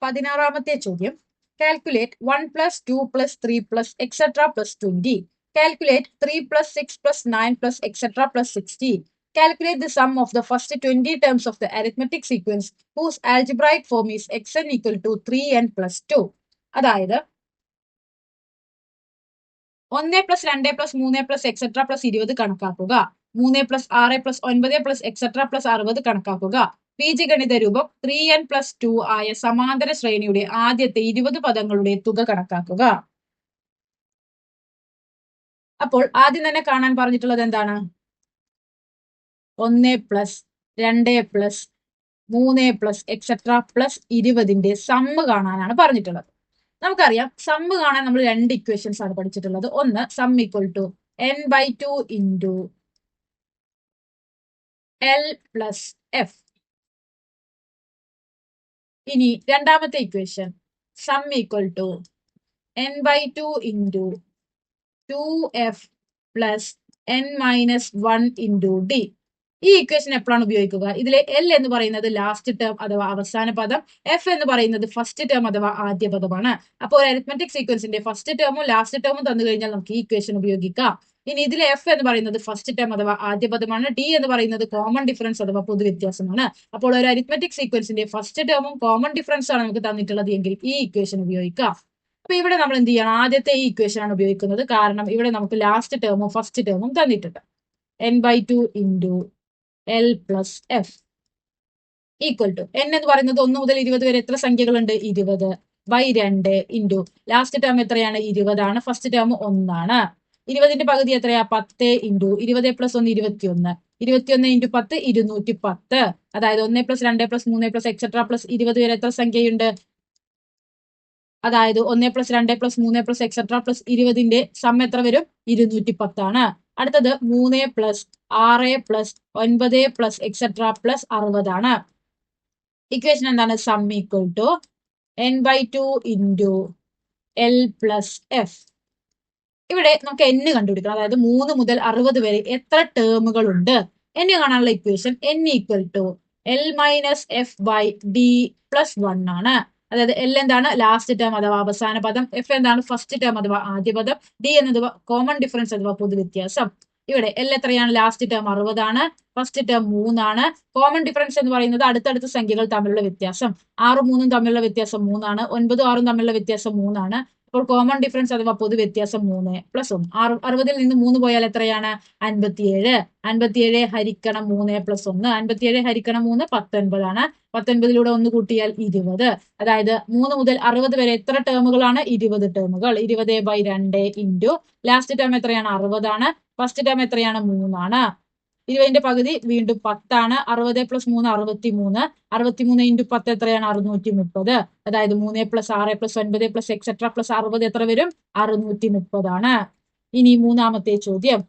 16ാമത്തെ ചോദ്യം. Calculate 1 + 2 + 3 + etc. + 20. Calculate 3 + 6 + 9 + etc. + 60. Calculate the sum of the first 20 terms of the arithmetic sequence whose algebraic form is xn = 3n + 2. അതായത് 1 + 2 + 3 + etc. + 20 കണക്കാക്കുക. 3 + 6 + 9 + etc. + 60 കണക്കാക്കുക. ബീജഗണിത രൂപം 3n + 2 ആയ സമാന്തര ശ്രേണിയുടെ ആദ്യത്തെ 20 പദങ്ങളുടെ തുക കണക്കാക്കുക. അപ്പോൾ ആദ്യം തന്നെ കാണാൻ പറഞ്ഞിട്ടുള്ളത് എന്താണ്? 1 + 2 + 3 + etc. + 20ന്റെ സമ്മ് കാണാനാണ് പറഞ്ഞിട്ടുള്ളത്. നമുക്കറിയാം സമ്മ് കാണാൻ നമ്മൾ രണ്ട് ഇക്വേഷൻസ് ആണ് പഠിച്ചിട്ടുള്ളത്. ഒന്ന് സം = n/2 × L + F. ഇനി രണ്ടാമത്തെ equation some = n/2 × 2f + n - 1 × d. ഈ ഇക്വേഷൻ എപ്പോഴാണ് ഉപയോഗിക്കുക? ഇതിലെ L എന്ന് പറയുന്നത് ലാസ്റ്റ് ടേം അഥവാ അവസാന പദം, F എന്ന് പറയുന്നത് ഫസ്റ്റ് ടേം അഥവാ ആദ്യ പദമാണ്. അപ്പോൾ ഒരു അരിത്മെറ്റിക് സീക്വൻസിന്റെ ഫസ്റ്റ് ടേമും ലാസ്റ്റ് ടേമും തന്നു കഴിഞ്ഞാൽ നമുക്ക് ഈ ഇക്വേഷൻ ഉപയോഗിക്കാം. ഇനി ഇതിലെ F എന്ന് പറയുന്നത് ഫസ്റ്റ് ടേം അഥവാ ആദ്യ പദമാണ്. D എന്ന് പറയുന്നത് കോമൺ ഡിഫറൻസ് അഥവാ പൊതുവ്യത്യാസമാണ്. അപ്പോൾ ഒരു അരിത്മെറ്റിക് സീക്വൻസിന്റെ ഫസ്റ്റ് ടേമും കോമൺ ഡിഫറൻസ് ആണ് നമുക്ക് തന്നിട്ടുള്ളത് എങ്കിൽ ഈ ഇക്വേഷൻ ഉപയോഗിക്കാം. അപ്പൊ ഇവിടെ നമ്മൾ എന്ത് ചെയ്യണം? ആദ്യത്തെ ഈ ഇക്വേഷൻ ആണ് ഉപയോഗിക്കുന്നത്. കാരണം ഇവിടെ നമുക്ക് ലാസ്റ്റ് ടേമും ഫസ്റ്റ് ടേമും തന്നിട്ടുണ്ട്. n/2 × L + F = n എന്ന് പറയുന്നത് 1 മുതൽ 20 വരെ എത്ര സംഖ്യകളുണ്ട്? 20/2 ഇൻറ്റു ലാസ്റ്റ് ടേം എത്രയാണ്? 20 ആണ്. ഫസ്റ്റ് ടേം 1 ആണ്. 20ന്റെ പകുതി എത്രയാ? 10 ഇൻറ്റു 20 + 1 21. 21 × 10 210. അതായത് 1 + 2 + 3 + etc. + 20 വരെ എത്ര സംഖ്യയുണ്ട്? അതായത് 1 + 2 + 3 + etc. + 20ന്റെ സം എത്ര വരും? 210 ആണ്. അടുത്തത് 3 + 6 + 9 + etc. + 60 ആണ്. ഇക്വേഷൻ എന്താണ്? Sum = n/2 × L + F. ഇവിടെ നമുക്ക് n കണ്ടുപിടിക്കണം. അതായത് 3 മുതൽ 60 വരെ എത്ര ടേമുകൾ ഉണ്ട്? n കാണാനുള്ള ഇക്വേഷൻ n = L - F/d + 1 ആണ്. അതായത് L എന്താണ്? ലാസ്റ്റ് ടേം അഥവാ അവസാന പദം. F എന്താണ്? ഫസ്റ്റ് ടേം അഥവാ ആദ്യ പദം. D എന്നത് കോമൺ ഡിഫറൻസ് അഥവാ പൊതുവ്യത്യാസം. ഇവിടെ L എത്രയാണ്? ലാസ്റ്റ് ടേം 60 ആണ്. ഫസ്റ്റ് ടേം 3 ആണ്. കോമൺ ഡിഫറൻസ് എന്ന് പറയുന്നത് അടുത്തടുത്ത സംഖ്യകൾ തമ്മിലുള്ള വ്യത്യാസം. 6ഉം 3ഉം തമ്മിലുള്ള വ്യത്യാസം 3 ആണ്. 9ഉം 6ഉം തമ്മിലുള്ള വ്യത്യാസം 3 ആണ്. അപ്പോൾ കോമൺ ഡിഫറൻസ് അഥവാ പൊതുവ്യത്യാസം 3 + 1. 60ൽ നിന്ന് 3 പോയാൽ എത്രയാണ്? 57. 57 ഹരിക്കണം 3 + 1. 57 ഹരിക്കണം 3 19 ആണ്. 19ലൂടെ 1 കൂട്ടിയാൽ 20. അതായത് 3 മുതൽ 60 വരെ എത്ര ടേമുകളാണ്? 20 ടേമുകൾ. 20/2 ഇൻറ്റു ലാസ്റ്റ് ടേം എത്രയാണ്? 60 ആണ്. ഫസ്റ്റ് ടേം എത്രയാണ്? 3 ആണ്. 20ന്റെ പകുതി വീണ്ടും 10 ആണ്. 60 + 3 63. 63 × 10 എത്രയാണ്? 630. അതായത് 3 + 6 + 9 + etc. + 60 എത്ര വരും? 630 ആണ്. ഇനി മൂന്നാമത്തെ ചോദ്യം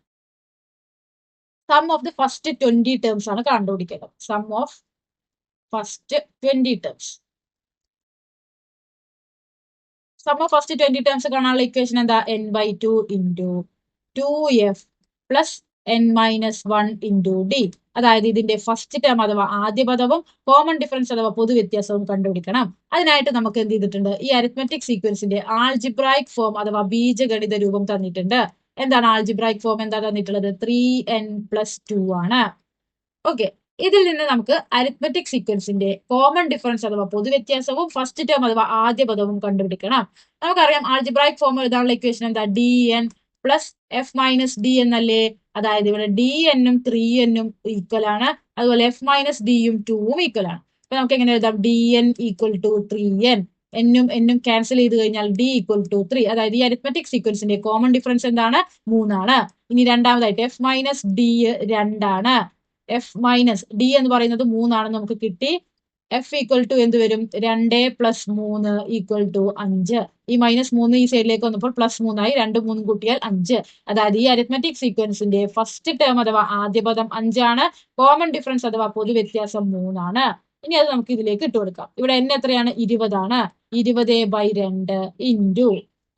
sum of the first 20 terms ആണ് കണ്ടുപിടിക്കേണ്ടത്. Sum of first 20 terms. Sum of first 20 terms കാണാനുള്ള ഇക്വേഷൻ എന്താ? n/2 × 2f + n - 1 × d. അതായത് ഇതിന്റെ ഫസ്റ്റ് ടേം അഥവാ ആദ്യ പദവും കോമൺ ഡിഫറൻസ് അഥവാ പൊതുവ്യത്യാസവും കണ്ടുപിടിക്കണം. അതിനായിട്ട് നമുക്ക് എന്ത് ചെയ്തിട്ടുണ്ട്? ഈ അരിത്മെറ്റിക് സീക്വൻസിന്റെ ആൾജിബ്രായിക് ഫോം അഥവാ ബീജഗണിത രൂപം തന്നിട്ടുണ്ട്. എന്താണ് ആൾജിബ്രായിക് ഫോം? എന്താ തന്നിട്ടുള്ളത്? 3n + 2 ആണ്. ഓക്കെ, ഇതിൽ നിന്ന് നമുക്ക് അരിത്മെറ്റിക് സീക്വൻസിന്റെ കോമൺ ഡിഫറൻസ് അഥവാ പൊതുവ്യത്യാസവും ഫസ്റ്റ് ടേം അഥവാ ആദ്യ പദവും കണ്ടുപിടിക്കണം. നമുക്കറിയാം ആൾജിബ്രായിക് ഫോം എഴുതാനുള്ള ഇക്വേഷൻ എന്താ? dn + f - d എന്നല്ലേ? അതായത് ഇവിടെ dn ഉം 3n ഉം ഈക്വൽ ആണ്. അതുപോലെ f - d യും 2 ഉം ഈക്വൽ ആണ്. അപ്പൊ നമുക്ക് എങ്ങനെ എഴുതാം? dn = 3n. n ഉം ക്യാൻസൽ ചെയ്ത് കഴിഞ്ഞാൽ d = 3. അതായത് ഈ അരിത്മെറ്റിക് സീക്വൻസിന്റെ കോമൺ ഡിഫറൻസ് എന്താണ്? 3 ആണ്. ഇനി രണ്ടാമതായിട്ട് f - d 2 ആണ്. f - d എന്ന് പറയുന്നത് 3 ആണെന്ന് നമുക്ക് കിട്ടി. f = എന്ത് വരും? 2 + 3 = 5. ഈ -3 ഈ സൈഡിലേക്ക് വന്നപ്പോൾ +3 ആയി. 2ഉം 3ഉം കൂട്ടിയാൽ 5. അതായത് ഈ അരിത്മെറ്റിക് സീക്വൻസിന്റെ ഫസ്റ്റ് ടേം അഥവാ ആദ്യ പദം 5 ആണ്. കോമൺ ഡിഫറൻസ് അഥവാ പൊതുവ്യത്യാസം 3 ആണ്. ഇനി അത് നമുക്ക് ഇതിലേക്ക് ഇട്ട് കൊടുക്കാം. ഇവിടെ n എത്രയാണ്? 20 ആണ്. 20/2 ഇൻറ്റു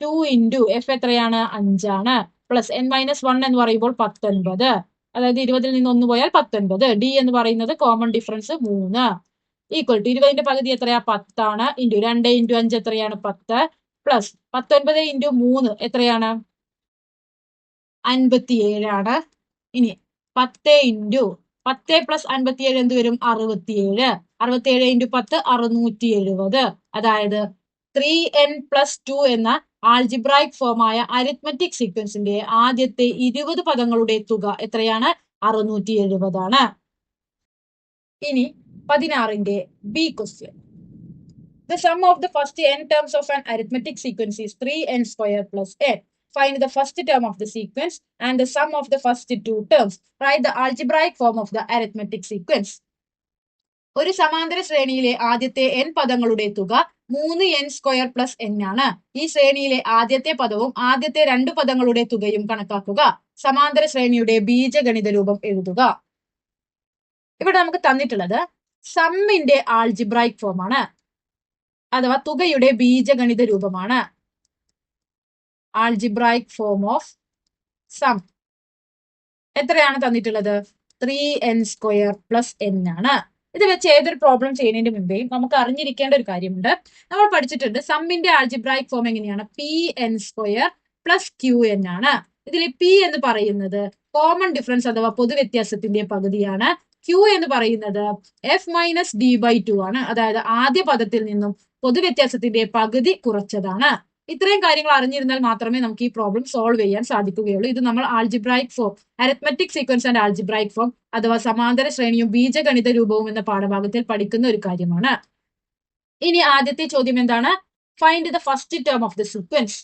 2 × f എത്രയാണ്? 5 ആണ്. പ്ലസ് n - 1 എന്ന് പറയുമ്പോൾ 19. അതായത് 20ൽ നിന്ന് 1 പോയാൽ 19. d എന്ന് പറയുന്നത് കോമൺ ഡിഫറൻസ് 3. ഈക്വൽ ടു 20ന്റെ പകുതി എത്രയാ 10 ഇൻറ്റു 2 ഇൻറ്റു 5 എത്രയാണ് 10 പ്ലസ് 19 ഇൻറ്റു 3 എത്രയാണ് 57 ഇനി 10 ഇൻറ്റു 10 പ്ലസ് 57 എന്ത് വരും 67 67 ഇൻറ്റു 10 670 അതായത് 3n+2 എന്ന ആൾജിബ്രായിക് ഫോമായ അരിത്മെറ്റിക് സീക്വൻസിന്റെ ആദ്യത്തെ 20 പദങ്ങളുടെ തുക എത്രയാണ് 670 ആണ്. ഇനി 16ന്റെ B question. The sum of the first n terms of an arithmetic sequence is 3n square plus n. Find the first term of the sequence and the sum of the first two terms. Write the algebraic form of the arithmetic sequence. ഒരു സമാന്തര ശ്രേണിയിലെ ആദ്യത്തെ n പദങ്ങളുടെ തുക 3n square plus n ആണ്. ഈ ശ്രേണിയിലെ ആദ്യത്തെ പദവും ആദ്യത്തെ 2 പദങ്ങളുടെ തുകയും കണക്കാക്കുക. സമാന്തര ശ്രേണിയുടെ ബീജഗണിത രൂപം എഴുതുക. ഇവിടെ നമുക്ക് തന്നിട്ടുള്ളത് സമ്മിന്റെ ആൾജിബ്രായിക് ഫോം ആണ്, അഥവാ തുകയുടെ ബീജഗണിത രൂപമാണ്. ആൾജിബ്രായിക് ഫോം ഓഫ് സം എത്രയാണ് തന്നിട്ടുള്ളത് 3n സ്ക്വയർ പ്ലസ് n ആണ്. ഇത് വെച്ച് ഏതൊരു പ്രോബ്ലം ചെയ്യുന്നതിന് മുമ്പേ നമുക്ക് അറിഞ്ഞിരിക്കേണ്ട ഒരു കാര്യമുണ്ട്. നമ്മൾ പഠിച്ചിട്ടുണ്ട് സമ്മിന്റെ ആൾജിബ്രായിക് ഫോം എങ്ങനെയാണ് pn സ്ക്വയർ പ്ലസ് qn ആണ്. ഇതിൽ p എന്ന് പറയുന്നത് കോമൺ ഡിഫറൻസ് അഥവാ പൊതുവ്യത്യാസത്തിന്റെ പകുതിയാണ്. q എന്ന് പറയുന്നത് f-d/2 ആണ്, അതായത് ആദ്യ പദത്തിൽ നിന്നും പൊതുവ്യത്യാസത്തിന്റെ പകുതി കുറച്ചതാണ്. ഇത്രയും കാര്യങ്ങൾ അറിഞ്ഞിരുന്നാൽ മാത്രമേ നമുക്ക് ഈ പ്രോബ്ലം സോൾവ് ചെയ്യാൻ സാധിക്കുകയുള്ളൂ. ഇത് നമ്മൾ algebraic form, arithmetic sequence and algebraic form അഥവാ സമാന്തര ശ്രേണിയും ബീജഗണിത രൂപവും എന്ന പാഠഭാഗത്തിൽ പഠിക്കുന്ന ഒരു കാര്യമാണ്. ഇനി ആദ്യത്തെ ചോദ്യം എന്താണ്? Find the first term of the sequence.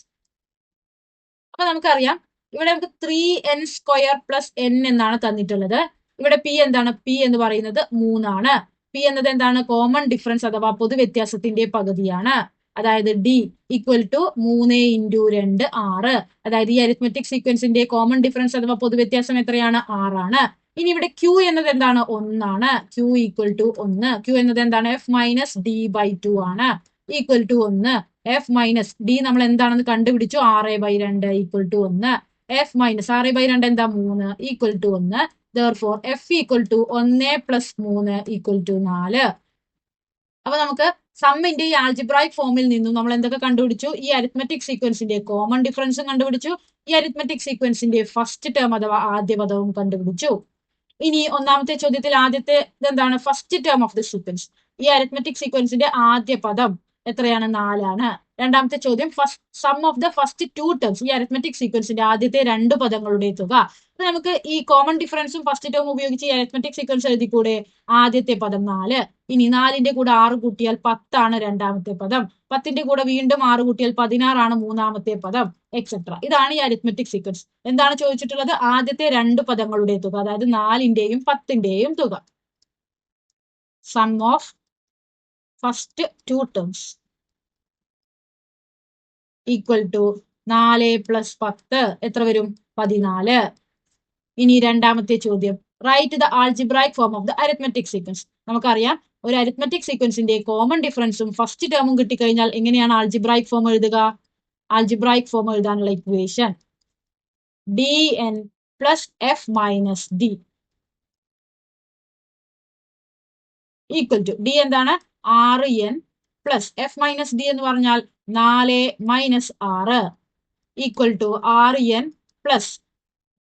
അപ്പൊ നമുക്കറിയാം ഇവിടെ നമുക്ക് 3n സ്ക്വയർ പ്ലസ് n എന്നാണ് തന്നിട്ടുള്ളത്. ഇവിടെ p എന്താണ്? p എന്ന് പറയുന്നത് 3 ആണ്. p എന്നത് എന്താണ്? കോമൺ ഡിഫറൻസ് അഥവാ പൊതുവ്യത്യാസത്തിന്റെ പകുതിയാണ്. അതായത് d ഈക്വൽ ടു 3 ഇൻറ്റു 2 6. അതായത് ഈ അരിത്മെറ്റിക് സീക്വൻസിന്റെ കോമൺ ഡിഫറൻസ് അഥവാ പൊതുവ്യത്യാസം എത്രയാണ്? 6 ആണ്. ഇനി ഇവിടെ q എന്നത് എന്താണ്? 1 ആണ്. q equal to 1. q എന്നത് എന്താണ്? f-d/2 ആണ്. Equal to 1. f-d നമ്മൾ എന്താണെന്ന് കണ്ടുപിടിച്ചു. 6/2 ഈക്വൽ ടു 1. f-6/2 എന്താ? 3 equal to 1. Therefore f equal to 1 plus 3 equal to 4. അപ്പൊ നമുക്ക് സമ്മിന്റെ ഈ ആൾജിബ്രായിക് ഫോമിൽ നിന്നും നമ്മൾ എന്തൊക്കെ കണ്ടുപിടിച്ചു? ഈ അരിത്മെറ്റിക് സീക്വൻസിന്റെ കോമൺ ഡിഫറൻസും കണ്ടുപിടിച്ചു, ഈ അരിത്മെറ്റിക് സീക്വൻസിന്റെ ഫസ്റ്റ് ടേം അഥവാ ആദ്യ പദവും കണ്ടുപിടിച്ചു. ഇനി ഒന്നാമത്തെ ചോദ്യത്തിൽ ആദ്യത്തെ ഇതെന്താണ്? First term of the sequence. ഈ അരിത്മെറ്റിക് സീക്വൻസിന്റെ ആദ്യ പദം എത്രയാണ്? 4 ആണ്. രണ്ടാമത്തെ ചോദ്യം sum of the first two terms. ഈ അരിത്മെറ്റിക് സീക്വൻസിന്റെ ആദ്യത്തെ 2 പദങ്ങളുടെ തുക. അപ്പൊ നമുക്ക് ഈ കോമൺ ഡിഫറൻസും ഫസ്റ്റ് ടേം ഉപയോഗിച്ച് ഈ അരിത്മെറ്റിക് സീക്വൻസ് എഴുതിക്കൂടെ? ആദ്യത്തെ പദം 4, ഇനി 4ന്റെ കൂടെ 6 കൂട്ടിയാൽ 10 ആണ് രണ്ടാമത്തെ പദം, 10ന്റെ കൂടെ വീണ്ടും 6 കൂട്ടിയാൽ 16 ആണ് മൂന്നാമത്തെ പദം, എക്സെട്ര. ഇതാണ് ഈ അരിത്മെറ്റിക് സീക്വൻസ്. എന്താണ് ചോദിച്ചിട്ടുള്ളത്? ആദ്യത്തെ 2 പദങ്ങളുടെ തുക, അതായത് 4ന്റെയും 10ന്റെയും തുക. Sum of first two terms equal to 4 plus 10 എത്ര വരും? 14. ഇനി രണ്ടാമത്തെ ചോദ്യം, right the algebraic form of the arithmetic sequence. നമുക്കറിയാം ഒരു അരിത്മെറ്റിക് സീക്വൻസിന്റെ കോമൺ ഡിഫറൻസും ഫസ്റ്റ് ടേമും കിട്ടിക്കഴിഞ്ഞാൽ എങ്ങനെയാണ് ആൾജിബ്രായിക് ഫോം എഴുതുക? ആൾജിബ്രായിക് ഫോം എഴുതാനുള്ള equation dn plus f-d equal to d എന്താണ്? 6n പ്ലസ് f-d എന്ന് പറഞ്ഞാൽ 4 minus 6 equal to 6n plus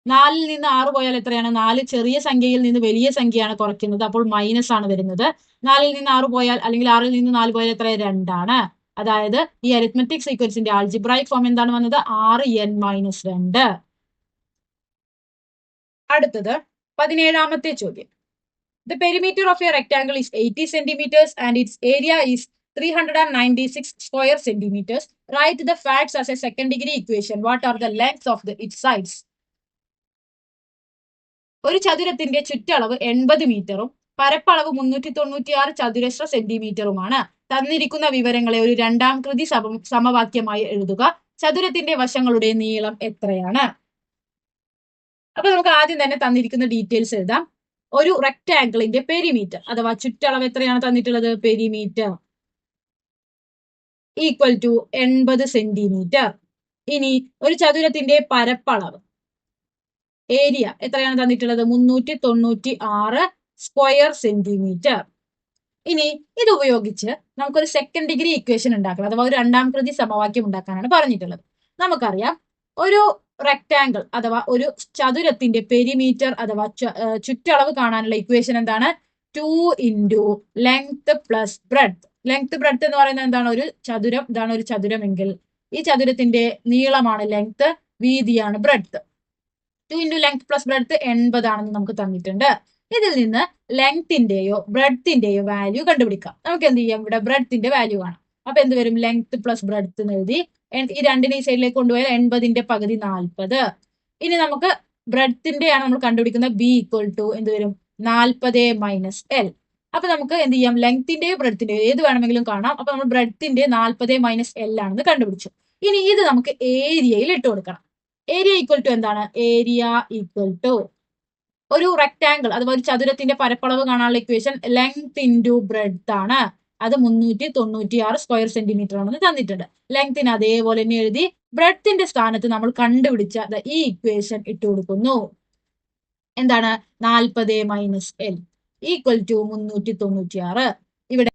4ൽ നിന്ന് 6 പോയാൽ എത്രയാണ്? 4 ചെറിയ സംഖ്യയിൽ നിന്ന് വലിയ സംഖ്യയാണ് കുറയ്ക്കുന്നത്, അപ്പോൾ മൈനസ് ആണ് വരുന്നത്. 4ൽ നിന്ന് 6 പോയാൽ, അല്ലെങ്കിൽ 6ൽ നിന്ന് 4 പോയാൽ എത്ര? 2 ആണ്. അതായത് ഈ അരിത്മെറ്റിക് സീക്വൻസിന്റെ ആൾജിബ്രായിക് ഫോം എന്താണ് വന്നത്? 6n-2. അടുത്തത് 17ാമത്തെ ചോദ്യം. The perimeter of a rectangle is 80 centimeters and its area is 396 square centimeters. Write the facts as a second degree equation. What are the lengths of its sides? ഒരു ചതുരത്തിന്റെ ചുറ്റളവ് 80 മീറ്ററും പരപ്പളവ് 396 ചതുരശ്ര സെന്റിമീറ്ററുമാണ്. തന്നിരിക്കുന്ന വിവരങ്ങളെ ഒരു രണ്ടാം കൃതി സമവാക്യമായി എഴുതുക. ചതുരത്തിന്റെ വശങ്ങളുടെ നീളം എത്രയാണ്? അപ്പൊ നമുക്ക് ആദ്യം തന്നെ തന്നിരിക്കുന്ന ഡീറ്റെയിൽസ് എഴുതാം. ഒരു റെക്ടാങ്കിളിന്റെ പെരിമീറ്റർ അഥവാ ചുറ്റളവ് എത്രയാണ് തന്നിട്ടുള്ളത്? Perimeter equal to 80 centimetre. ഇനി ഒരു ചതുരത്തിന്റെ പരപ്പളവ് ഏരിയ എത്രയാണ് തന്നിട്ടുള്ളത്? 396 സ്ക്വയർ സെന്റിമീറ്റർ. ഇനി ഇത് ഉപയോഗിച്ച് നമുക്കൊരു സെക്കൻഡ് ഡിഗ്രി ഇക്വേഷൻ ഉണ്ടാക്കണം, അഥവാ ഒരു രണ്ടാം കൃതി സമവാക്യം ഉണ്ടാക്കാനാണ് പറഞ്ഞിട്ടുള്ളത്. നമുക്കറിയാം ഒരു റെക്ടാങ്കിൾ അഥവാ ഒരു ചതുരത്തിന്റെ പെരിമീറ്റർ അഥവാ ചുറ്റളവ് കാണാനുള്ള ഇക്വേഷൻ എന്താണ്? 2 into length plus breadth. Length breadth എന്ന് പറയുന്നത് എന്താണ്? ഒരു ചതുരം, ഇതാണ് ഒരു ചതുരമെങ്കിൽ ഈ ചതുരത്തിന്റെ നീളമാണ് ലെങ്ത്, വീതിയാണ് breadth. 2 into length plus breadth 80 ആണെന്ന് നമുക്ക് തന്നിട്ടുണ്ട്. ഇതിൽ നിന്ന് ലെങ്ത്തിന്റെയോ ബ്രെഡ്ത്തിന്റെയോ വാല്യൂ കണ്ടുപിടിക്കാം. നമുക്ക് എന്ത് ചെയ്യാം? ഇവിടെ ബ്രെഡ്ത്തിന്റെ വാല്യൂ കാണാം. അപ്പൊ എന്ത് വരും? ലെങ്ത് പ്ലസ് ബ്രെഡ്ത്ത് എന്ന് എഴുതി ഈ രണ്ടിനെ ഈ സൈഡിലേക്ക് കൊണ്ടുപോയാൽ 80ന്റെ പകുതി 40. ഇനി നമുക്ക് ബ്രെഡ്ത്തിന്റെയാണ് നമ്മൾ കണ്ടുപിടിക്കുന്നത്. ബി ഈക്വൽ ടു എന്ത് വരും? 40 മൈനസ് എൽ. അപ്പൊ നമുക്ക് എന്ത് ചെയ്യാം? ലെങ്ത്തിന്റെയോ ബ്രെഡ്ത്തിന്റെയോ ഏത് വേണമെങ്കിലും കാണാം. അപ്പൊ നമ്മൾ ബ്രെഡ്ത്തിന്റെ 40 മൈനസ് എൽ ആണെന്ന് കണ്ടുപിടിച്ചു. ഇനി ഇത് നമുക്ക് ഏരിയയിൽ ഇട്ട് കൊടുക്കണം. ഏരിയ ഈക്വൽ ടു എന്താണ്? ഏരിയ ഈക്വൽ ടു ഒരു റെക്ടാങ്കിൾ അഥവാ ഒരു ചതുരത്തിന്റെ പരപ്പളവ് കാണാനുള്ള ഇക്വേഷൻ ലെങ്ത് ഇൻറ്റു ബ്രെഡ്ത്ത് ആണ്. അത് 396 സ്ക്വയർ സെന്റിമീറ്റർ ആണെന്ന് തന്നിട്ടുണ്ട്. ലെങ്ത്തിന് അതേപോലെ തന്നെ എഴുതി ബ്രെഡ്ത്തിന്റെ സ്ഥാനത്ത് നമ്മൾ കണ്ടുപിടിച്ച ഈ ഇക്വേഷൻ ഇട്ട് കൊടുക്കുന്നു. എന്താണ്? 40 മൈനസ് എൽ ഈക്വൽ ടു 396. ഇവിടെ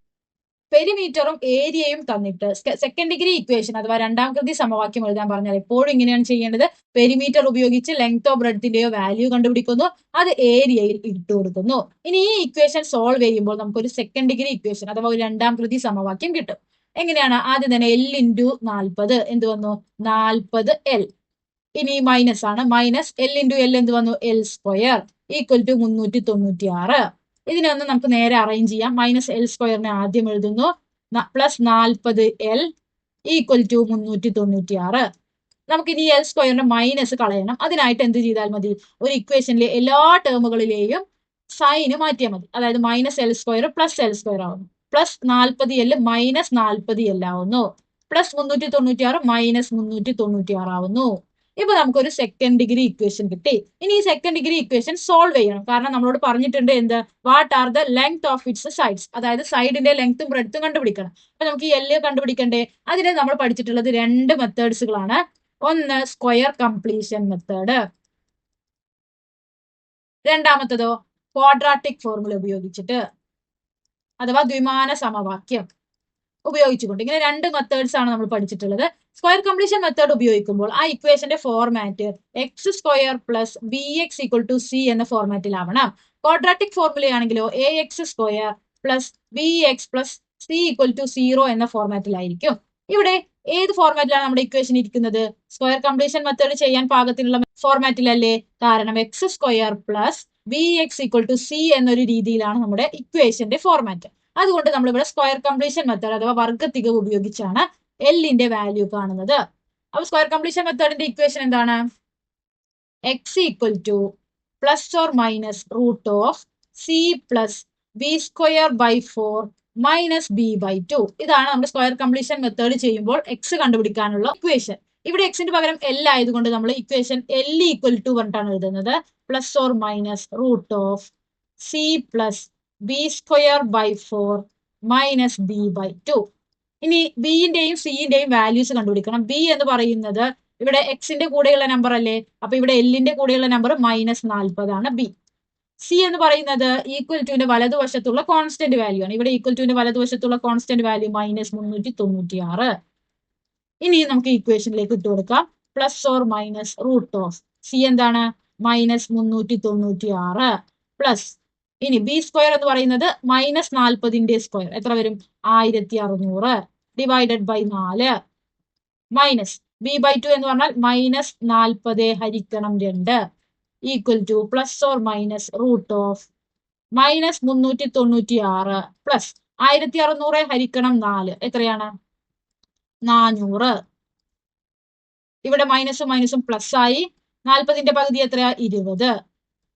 പെരിമീറ്ററും ഏരിയയും തന്നിട്ട് സെക്കൻഡ് ഡിഗ്രി ഇക്വേഷൻ അഥവാ രണ്ടാം കൃതി സമവാക്യം എഴുതാൻ പറഞ്ഞാൽ എപ്പോഴും ഇങ്ങനെയാണ് ചെയ്യേണ്ടത്. പെരിമീറ്റർ ഉപയോഗിച്ച് ലെങ്തോ ബ്രെഡ്ത്തിന്റെയോ വാല്യൂ കണ്ടുപിടിക്കുന്നു, അത് ഏരിയയിൽ ഇട്ട് കൊടുക്കുന്നു. ഇനി ഈ ഇക്വേഷൻ സോൾവ് ചെയ്യുമ്പോൾ നമുക്കൊരു സെക്കൻഡ് ഡിഗ്രി ഇക്വേഷൻ അഥവാ ഒരു രണ്ടാം കൃതി സമവാക്യം കിട്ടും. എങ്ങനെയാണ്? ആദ്യം തന്നെ എൽ ഇൻറ്റു 40 എന്ത് വന്നു? 40 എൽ. ഇനി മൈനസ് ആണ്, മൈനസ് എൽ ഇൻറ്റു എൽ എന്ത് വന്നു? L square equal to 396. ഇതിനെ ഒന്ന് നമുക്ക് നേരെ അറേഞ്ച് ചെയ്യാം. മൈനസ് എൽ സ്ക്വയറിനെ ആദ്യം എഴുതുന്നു, പ്ലസ് 40 എൽ ഈക്വൽ ടു 396. നമുക്ക് ഇനി എൽ സ്ക്വയറിന്റെ മൈനസ് കളയണം. അതിനായിട്ട് എന്ത് ചെയ്താൽ മതി? ഒരു ഇക്വേഷനിലെ എല്ലാ ടേമുകളിലെയും സൈന് മാറ്റിയാൽ മതി. അതായത് minus L square plus L square ആവുന്നു, പ്ലസ് 40 എൽ മൈനസ് 40 എൽ ആവുന്നു, പ്ലസ് 396 മൈനസ് 396 ആവുന്നു. ഇപ്പൊ നമുക്കൊരു സെക്കൻഡ് ഡിഗ്രി ഇക്വേഷൻ കിട്ടി. ഇനി ഈ സെക്കൻഡ് ഡിഗ്രി ഇക്വേഷൻ സോൾവ് ചെയ്യണം. കാരണം നമ്മളോട് പറഞ്ഞിട്ടുണ്ട് എന്ത്? What are the length of its sides, അതായത് സൈഡിന്റെ ലെങ്ത്തും ബ്രെഡ്ത്തും കണ്ടുപിടിക്കണം. അപ്പൊ നമുക്ക് ഈ എല്ല് കണ്ടുപിടിക്കണ്ടേ? അതിന് നമ്മൾ പഠിച്ചിട്ടുള്ളത് 2 മെത്തേഡ്സുകളാണ്. ഒന്ന് സ്ക്വയർ കംപ്ലീഷൻ മെത്തേഡ്, രണ്ടാമത്തതോ ക്വാഡ്രാറ്റിക് ഫോർമുല ഉപയോഗിച്ചിട്ട് അഥവാ ദ്വിമാന സമവാക്യം ഉപയോഗിച്ചുകൊണ്ട്. ഇങ്ങനെ 2 മെത്തേഡ്സ് ആണ് നമ്മൾ പഠിച്ചിട്ടുള്ളത്. സ്ക്വയർ കംപ്ലീഷൻ മെത്തേഡ് ഉപയോഗിക്കുമ്പോൾ ആ ഇക്വേഷന്റെ format x square plus B X equal to c എന്ന ഫോർമാറ്റിലാവണം. ക്വാഡ്രാറ്റിക് ഫോർമുലയാണെങ്കിലോ a x square plus B x plus c equal to 0 എന്ന ഫോർമാറ്റിലായിരിക്കും. ഇവിടെ ഏത് ഫോർമാറ്റിലാണ് നമ്മുടെ ഇക്വേഷൻ ഇരിക്കുന്നത്? സ്ക്വയർ കംപ്ലീഷൻ മെത്തേഡ് ചെയ്യാൻ പാകത്തിലുള്ള ഫോർമാറ്റിലല്ലേ? കാരണം X square plus B X equal to C എന്നൊരു രീതിയിലാണ് നമ്മുടെ ഇക്വേഷന്റെ ഫോർമാറ്റ്. അതുകൊണ്ട് നമ്മൾ ഇവിടെ സ്ക്വയർ കംപ്ലീഷൻ മെത്തേഡ് അഥവാ വർഗ്ഗത്തികവ് ഉപയോഗിച്ചാണ് എല്ലിന്റെ വാല്യൂ കാണുന്നത്. അപ്പൊ സ്ക്വയർ കംപ്ലീഷൻ മെത്തേഡിന്റെ ഇക്വേഷൻ എന്താണ്? X equal to plus or minus root of C plus B square by 4 minus B by 2. ഇതാണ് നമ്മുടെ സ്ക്വയർ കംപ്ലീഷൻ മെത്തേഡ് ചെയ്യുമ്പോൾ എക്സ് കണ്ടുപിടിക്കാനുള്ള ഇക്വേഷൻ. ഇവിടെ എക്സിന് പകരം എൽ ആയതുകൊണ്ട് നമ്മൾ ഇക്വേഷൻ എൽ ഈക്വൽ ടു പറഞ്ഞിട്ടാണ് എഴുതുന്നത്. Plus or minus root of C plus B square by 4 minus B by 2. ഇനി ബിന്റെയും സിന്റെയും വാല്യൂസ് കണ്ടുപിടിക്കണം. ബി എന്ന് പറയുന്നത് ഇവിടെ എക്സിന്റെ കൂടെയുള്ള നമ്പർ അല്ലേ? അപ്പൊ ഇവിടെ എല്ലിന്റെ കൂടെയുള്ള നമ്പർ മൈനസ് 40 ആണ് ബി. സി എന്ന് പറയുന്നത് ഈക്വൽ ടുവിന്റെ വലതുവശത്തുള്ള കോൺസ്റ്റന്റ് വാല്യൂ ആണ്. ഇവിടെ ഈക്വൽ ടുവിന്റെ വലതുവശത്തുള്ള കോൺസ്റ്റന്റ് വാല്യൂ മൈനസ് 396. ഇനി നമുക്ക് ഇക്വേഷനിലേക്ക് ഇട്ട് കൊടുക്കാം. Plus or minus root of C എന്താണ്? മൈനസ് 396 പ്ലസ് ഇനി ബി സ്ക്വയർ എന്ന് പറയുന്നത് മൈനസ് 40ന്റെ സ്ക്വയർ എത്ര വരും? 1600 divided by 4 minus B by 2 എന്ന് പറഞ്ഞാൽ മൈനസ് 40 ഹരിക്കണം 2 equal to plus or minus root of minus 396 plus 1600 ഹരിക്കണം 4 എത്രയാണ്? 400. ഇവിടെ മൈനസും മൈനസും പ്ലസ് ആയി. 40ന്റെ പകുതി എത്രയാ? 20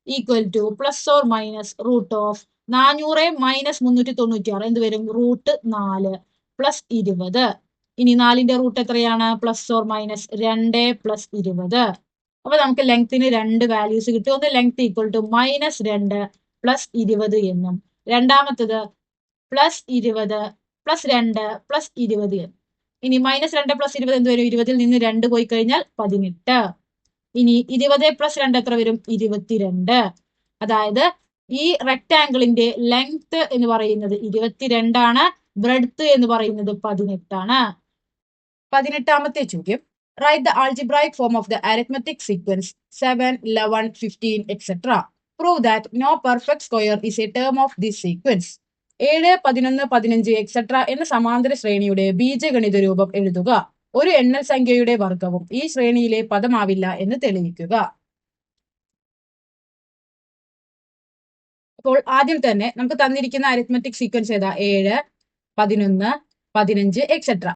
equal to plus or minus root of 400 minus 396 എന്ത് വരും? Root 4 plus 20. ഇനി 4ന്റെ റൂട്ട് എത്രയാണ്? Plus or minus 2 plus 20. അപ്പൊ നമുക്ക് ലെങ്ത്തിന് 2 വാല്യൂസ് കിട്ടും. ഒന്ന് length equal to minus 2 plus 20 എന്നും രണ്ടാമത്തത് പ്ലസ് 20 പ്ലസ് 2 പ്ലസ് 20 എന്നും. ഇനി മൈനസ് 2 പ്ലസ് 20 എന്ത് വരും? 20ൽ നിന്ന് 2 പോയി കഴിഞ്ഞാൽ 18. ഇനി 20 പ്ലസ് 2 എത്ര വരും? 22. അതായത് ഈ റെക്ടാംഗിളിന്റെ ലെങ്ത് എന്ന് പറയുന്നത് 22 ബ്രെഡ്ത്ത് എന്ന് പറയുന്നത് 18 18ാമത്തെ ചോദ്യം, right the algebraic form of the arithmetic sequence 7, 11, 15 etcetera. Prove that no perfect square is a term of this sequence. 7, 11, 15 etcetera എന്ന സമാന്തര ശ്രേണിയുടെ ബീജഗണിത രൂപം എഴുതുക. ഒരു എണ്ണൽ സംഖ്യയുടെ വർഗവും ഈ ശ്രേണിയിലെ പദമാവില്ല എന്ന് തെളിയിക്കുക. അപ്പോൾ ആദ്യം തന്നെ നമുക്ക് തന്നിരിക്കുന്ന അരിത്മെറ്റിക് സീക്വൻസ് ഏതാ? 7, 11, 15 എക്സെട്ര.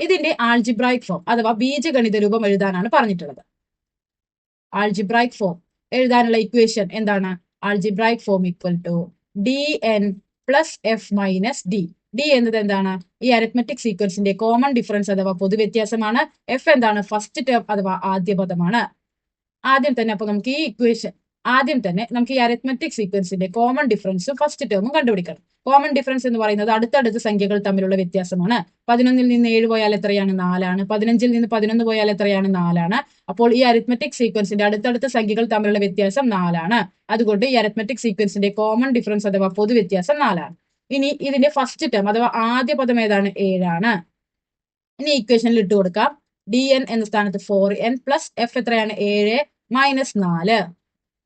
ഇതിന്റെ ആൾജിബ്രായിക് ഫോം അഥവാ ബീജഗണിത രൂപം എഴുതാനാണ് പറഞ്ഞിട്ടുള്ളത്. ആൾജിബ്രായിക് ഫോം എഴുതാനുള്ള ഇക്വേഷൻ എന്താണ്? Algebraic form equal to dn plus F minus D. D എന്നത് എന്താണ്? ഈ അരിത്മെറ്റിക് സീക്വൻസിന്റെ കോമൺ ഡിഫറൻസ് അഥവാ പൊതുവ്യത്യാസമാണ്. എഫ് എന്താണ്? ഫസ്റ്റ് ടേം അഥവാ ആദ്യ പദമാണ്. ആദ്യം തന്നെ അപ്പൊ നമുക്ക് ഈ അരിത്മെറ്റിക് സീക്വൻസിന്റെ കോമൺ ഡിഫറൻസും ഫസ്റ്റ് ടേമും കണ്ടുപിടിക്കണം. കോമൺ ഡിഫറൻസ് എന്ന് പറയുന്നത് അടുത്തടുത്ത സംഖ്യകൾ തമ്മിലുള്ള വ്യത്യാസമാണ്. 11ൽ നിന്ന് 7 പോയാൽ എത്രയാണ്? 4 15ൽ നിന്ന് 11 പോയാൽ എത്രയാണ്? 4 അപ്പോൾ ഈ അരിത്മെറ്റിക് സീക്വൻസിന്റെ അടുത്തടുത്ത സംഖ്യകൾ തമ്മിലുള്ള വ്യത്യാസം 4 അതുകൊണ്ട് ഈ അരിത്മെറ്റിക് സീക്വൻസിന്റെ കോമൺ ഡിഫറൻസ് അഥവാ പൊതുവ്യത്യാസം 4 ഇനി ഇതിന്റെ ഫസ്റ്റ് ടേം അഥവാ ആദ്യ പദം ഏതാണ്? 7 ഇനി ഇക്വേഷനിൽ ഇട്ട് കൊടുക്കാം. dn എന്ന സ്ഥാനത്ത് 4n പ്ലസ് എഫ് എത്രയാണ്? 7 minus 4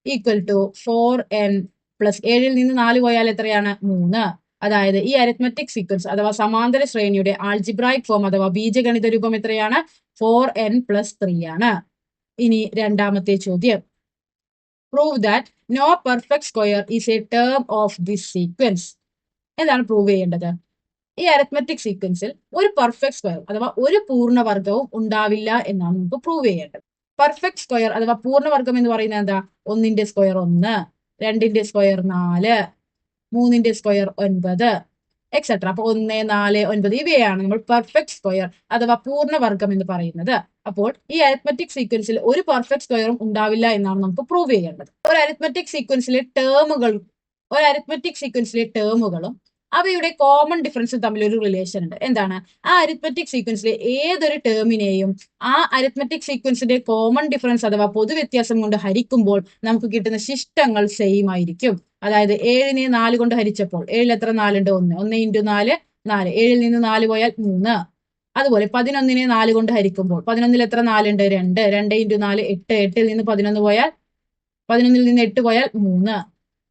equal to 4n plus 7ൽ നിന്ന് 4 പോയാൽ എത്രയാണ്? 3 അതായത് ഈ അരിത്മെറ്റിക് സീക്വൻസ് അഥവാ സമാന്തര ശ്രേണിയുടെ ആൾജിബ്രായിക് ഫോം അഥവാ ബീജഗണിത രൂപം എത്രയാണ്? 4n പ്ലസ് 3 ഇനി രണ്ടാമത്തെ ചോദ്യം, prove that no perfect square is a term of this sequence. എന്താണ് പ്രൂവ് ചെയ്യേണ്ടത്? ഈ അരിത്മെറ്റിക് സീക്വൻസിൽ ഒരു പെർഫെക്റ്റ് സ്ക്വയർ അഥവാ ഒരു പൂർണ്ണവർഗവും ഉണ്ടാവില്ല എന്നാണ് നമുക്ക് പ്രൂവ് ചെയ്യേണ്ടത്. പെർഫെക്റ്റ് സ്ക്വയർ അഥവാ പൂർണ്ണവർഗം എന്ന് പറയുന്നത് എന്താ? 1ന്റെ സ്ക്വയർ 1, 2ന്റെ സ്ക്വയർ 4, 3ന്റെ സ്ക്വയർ 9 എക്സെട്ര. അപ്പൊ 1, 4, 9 ഇവയാണ് നമ്മൾ പെർഫെക്റ്റ് സ്ക്വയർ അഥവാ പൂർണ്ണവർഗം എന്ന് പറയുന്നത്. അപ്പോൾ ഈ അരിത്മെറ്റിക് സീക്വൻസിൽ ഒരു പെർഫെക്റ്റ് സ്ക്വയറും ഉണ്ടാവില്ല എന്നാണ് നമുക്ക് പ്രൂവ് ചെയ്യേണ്ടത്. ഒരു അരിത്മെറ്റിക് സീക്വൻസിലെ ടേമുകളും അവയുടെ കോമൺ ഡിഫറൻസും തമ്മിൽ ഒരു റിലേഷൻ ഉണ്ട്. എന്താണ്? ആ അരിത്മെറ്റിക് സീക്വൻസിലെ ഏതൊരു ടേമിനെയും ആ അരിത്മെറ്റിക് സീക്വൻസിന്റെ കോമൺ ഡിഫറൻസ് അഥവാ പൊതുവ്യത്യാസം കൊണ്ട് ഹരിക്കുമ്പോൾ നമുക്ക് കിട്ടുന്ന ശിഷ്ടങ്ങൾ സെയിം ആയിരിക്കും. അതായത് 7നെ 4 കൊണ്ട് ഹരിച്ചപ്പോൾ 7ൽ എത്ര 4 ഉണ്ട്? 1 1 ഇൻറ്റു 4 4. 7ൽ നിന്ന് 4 പോയാൽ 3. അതുപോലെ 11നെ 4 കൊണ്ട് ഹരിക്കുമ്പോൾ 11ൽ എത്ര 4 ഉണ്ട്? 2 2 ഇൻറ്റു 4 8. 8ൽ നിന്ന് 11 പോയാൽ 11ൽ നിന്ന് 8 പോയാൽ 3.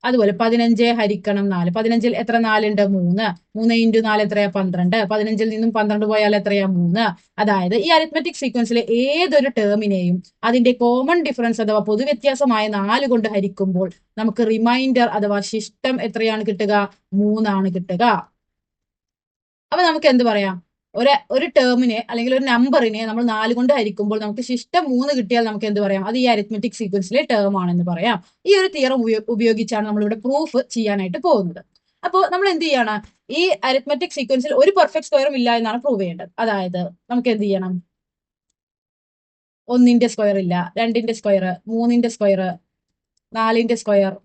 അതുപോലെ 15 ഹരിക്കണം 4. 15ൽ എത്ര 4 ഉണ്ട്? 3. 3 ഇൻറ്റു 4 എത്രയാ? 12. 15ൽ നിന്നും 12 പോയാൽ എത്രയാ? 3. അതായത് ഈ അരിത്മെറ്റിക് സീക്വൻസിലെ ഏതൊരു ടേമിനെയും അതിന്റെ കോമൺ ഡിഫറൻസ് അഥവാ പൊതുവ്യത്യാസമായ 4 കൊണ്ട് ഹരിക്കുമ്പോൾ നമുക്ക് റിമൈൻഡർ അഥവാ ശിഷ്ടം എത്രയാണ് കിട്ടുക? 3 കിട്ടുക. അപ്പൊ നമുക്ക് എന്ത് പറയാം? ഒരു ടേമിനെ അല്ലെങ്കിൽ ഒരു നമ്പറിനെ നമ്മൾ 4 കൊണ്ട് ഹരിക്കുമ്പോൾ നമുക്ക് ശിഷ്ടം 3 കിട്ടിയാൽ നമുക്ക് എന്ത് പറയാം? അത് ഈ അരിത്മെറ്റിക് സീക്വൻസിലെ ടേം ആണെന്ന് പറയാം. ഈ ഒരു തിയറം ഉപയോഗിച്ചാണ് നമ്മളിവിടെ പ്രൂഫ് ചെയ്യാനായിട്ട് പോകുന്നത്. അപ്പോൾ നമ്മൾ എന്ത് ചെയ്യാണ്? ഈ അരിത്മെറ്റിക് സീക്വൻസിൽ ഒരു പെർഫെക്റ്റ് സ്ക്വയറും ഇല്ല എന്നാണ് പ്രൂവ് ചെയ്യേണ്ടത്. അതായത് നമുക്ക് എന്ത് ചെയ്യണം? 1ന്റെ സ്ക്വയർ ഇല്ല, 2ന്റെ സ്ക്വയർ, 3ന്റെ സ്ക്വയർ, 4ന്റെ സ്ക്വയർ,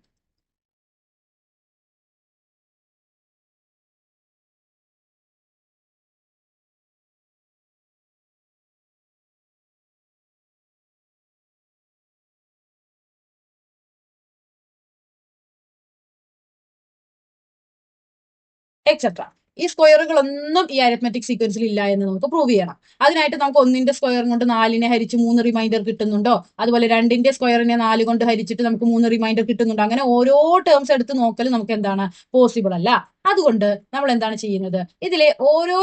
എക്സെട്ര. ഈ സ്ക്വയറുകളൊന്നും ഈ അരിത്മെറ്റിക് സീക്വൻസിൽ ഇല്ല എന്ന് നമുക്ക് പ്രൂവ് ചെയ്യണം. അതിനായിട്ട് നമുക്ക് 1ന്റെ സ്ക്വയർ കൊണ്ട് 4നെ ഹരിച്ച് 3 റിമൈൻഡർ കിട്ടുന്നുണ്ടോ? അതുപോലെ 2ന്റെ സ്ക്വയറിനെ 4 കൊണ്ട് ഹരിച്ചിട്ട് നമുക്ക് 3 റിമൈൻഡർ കിട്ടുന്നുണ്ടോ? അങ്ങനെ ഓരോ ടേംസ് എടുത്ത് നോക്കൽ നമുക്ക് എന്താണ്? പോസിബിൾ അല്ല. അതുകൊണ്ട് നമ്മൾ എന്താണ് ചെയ്യുന്നത്? ഇതിലെ ഓരോ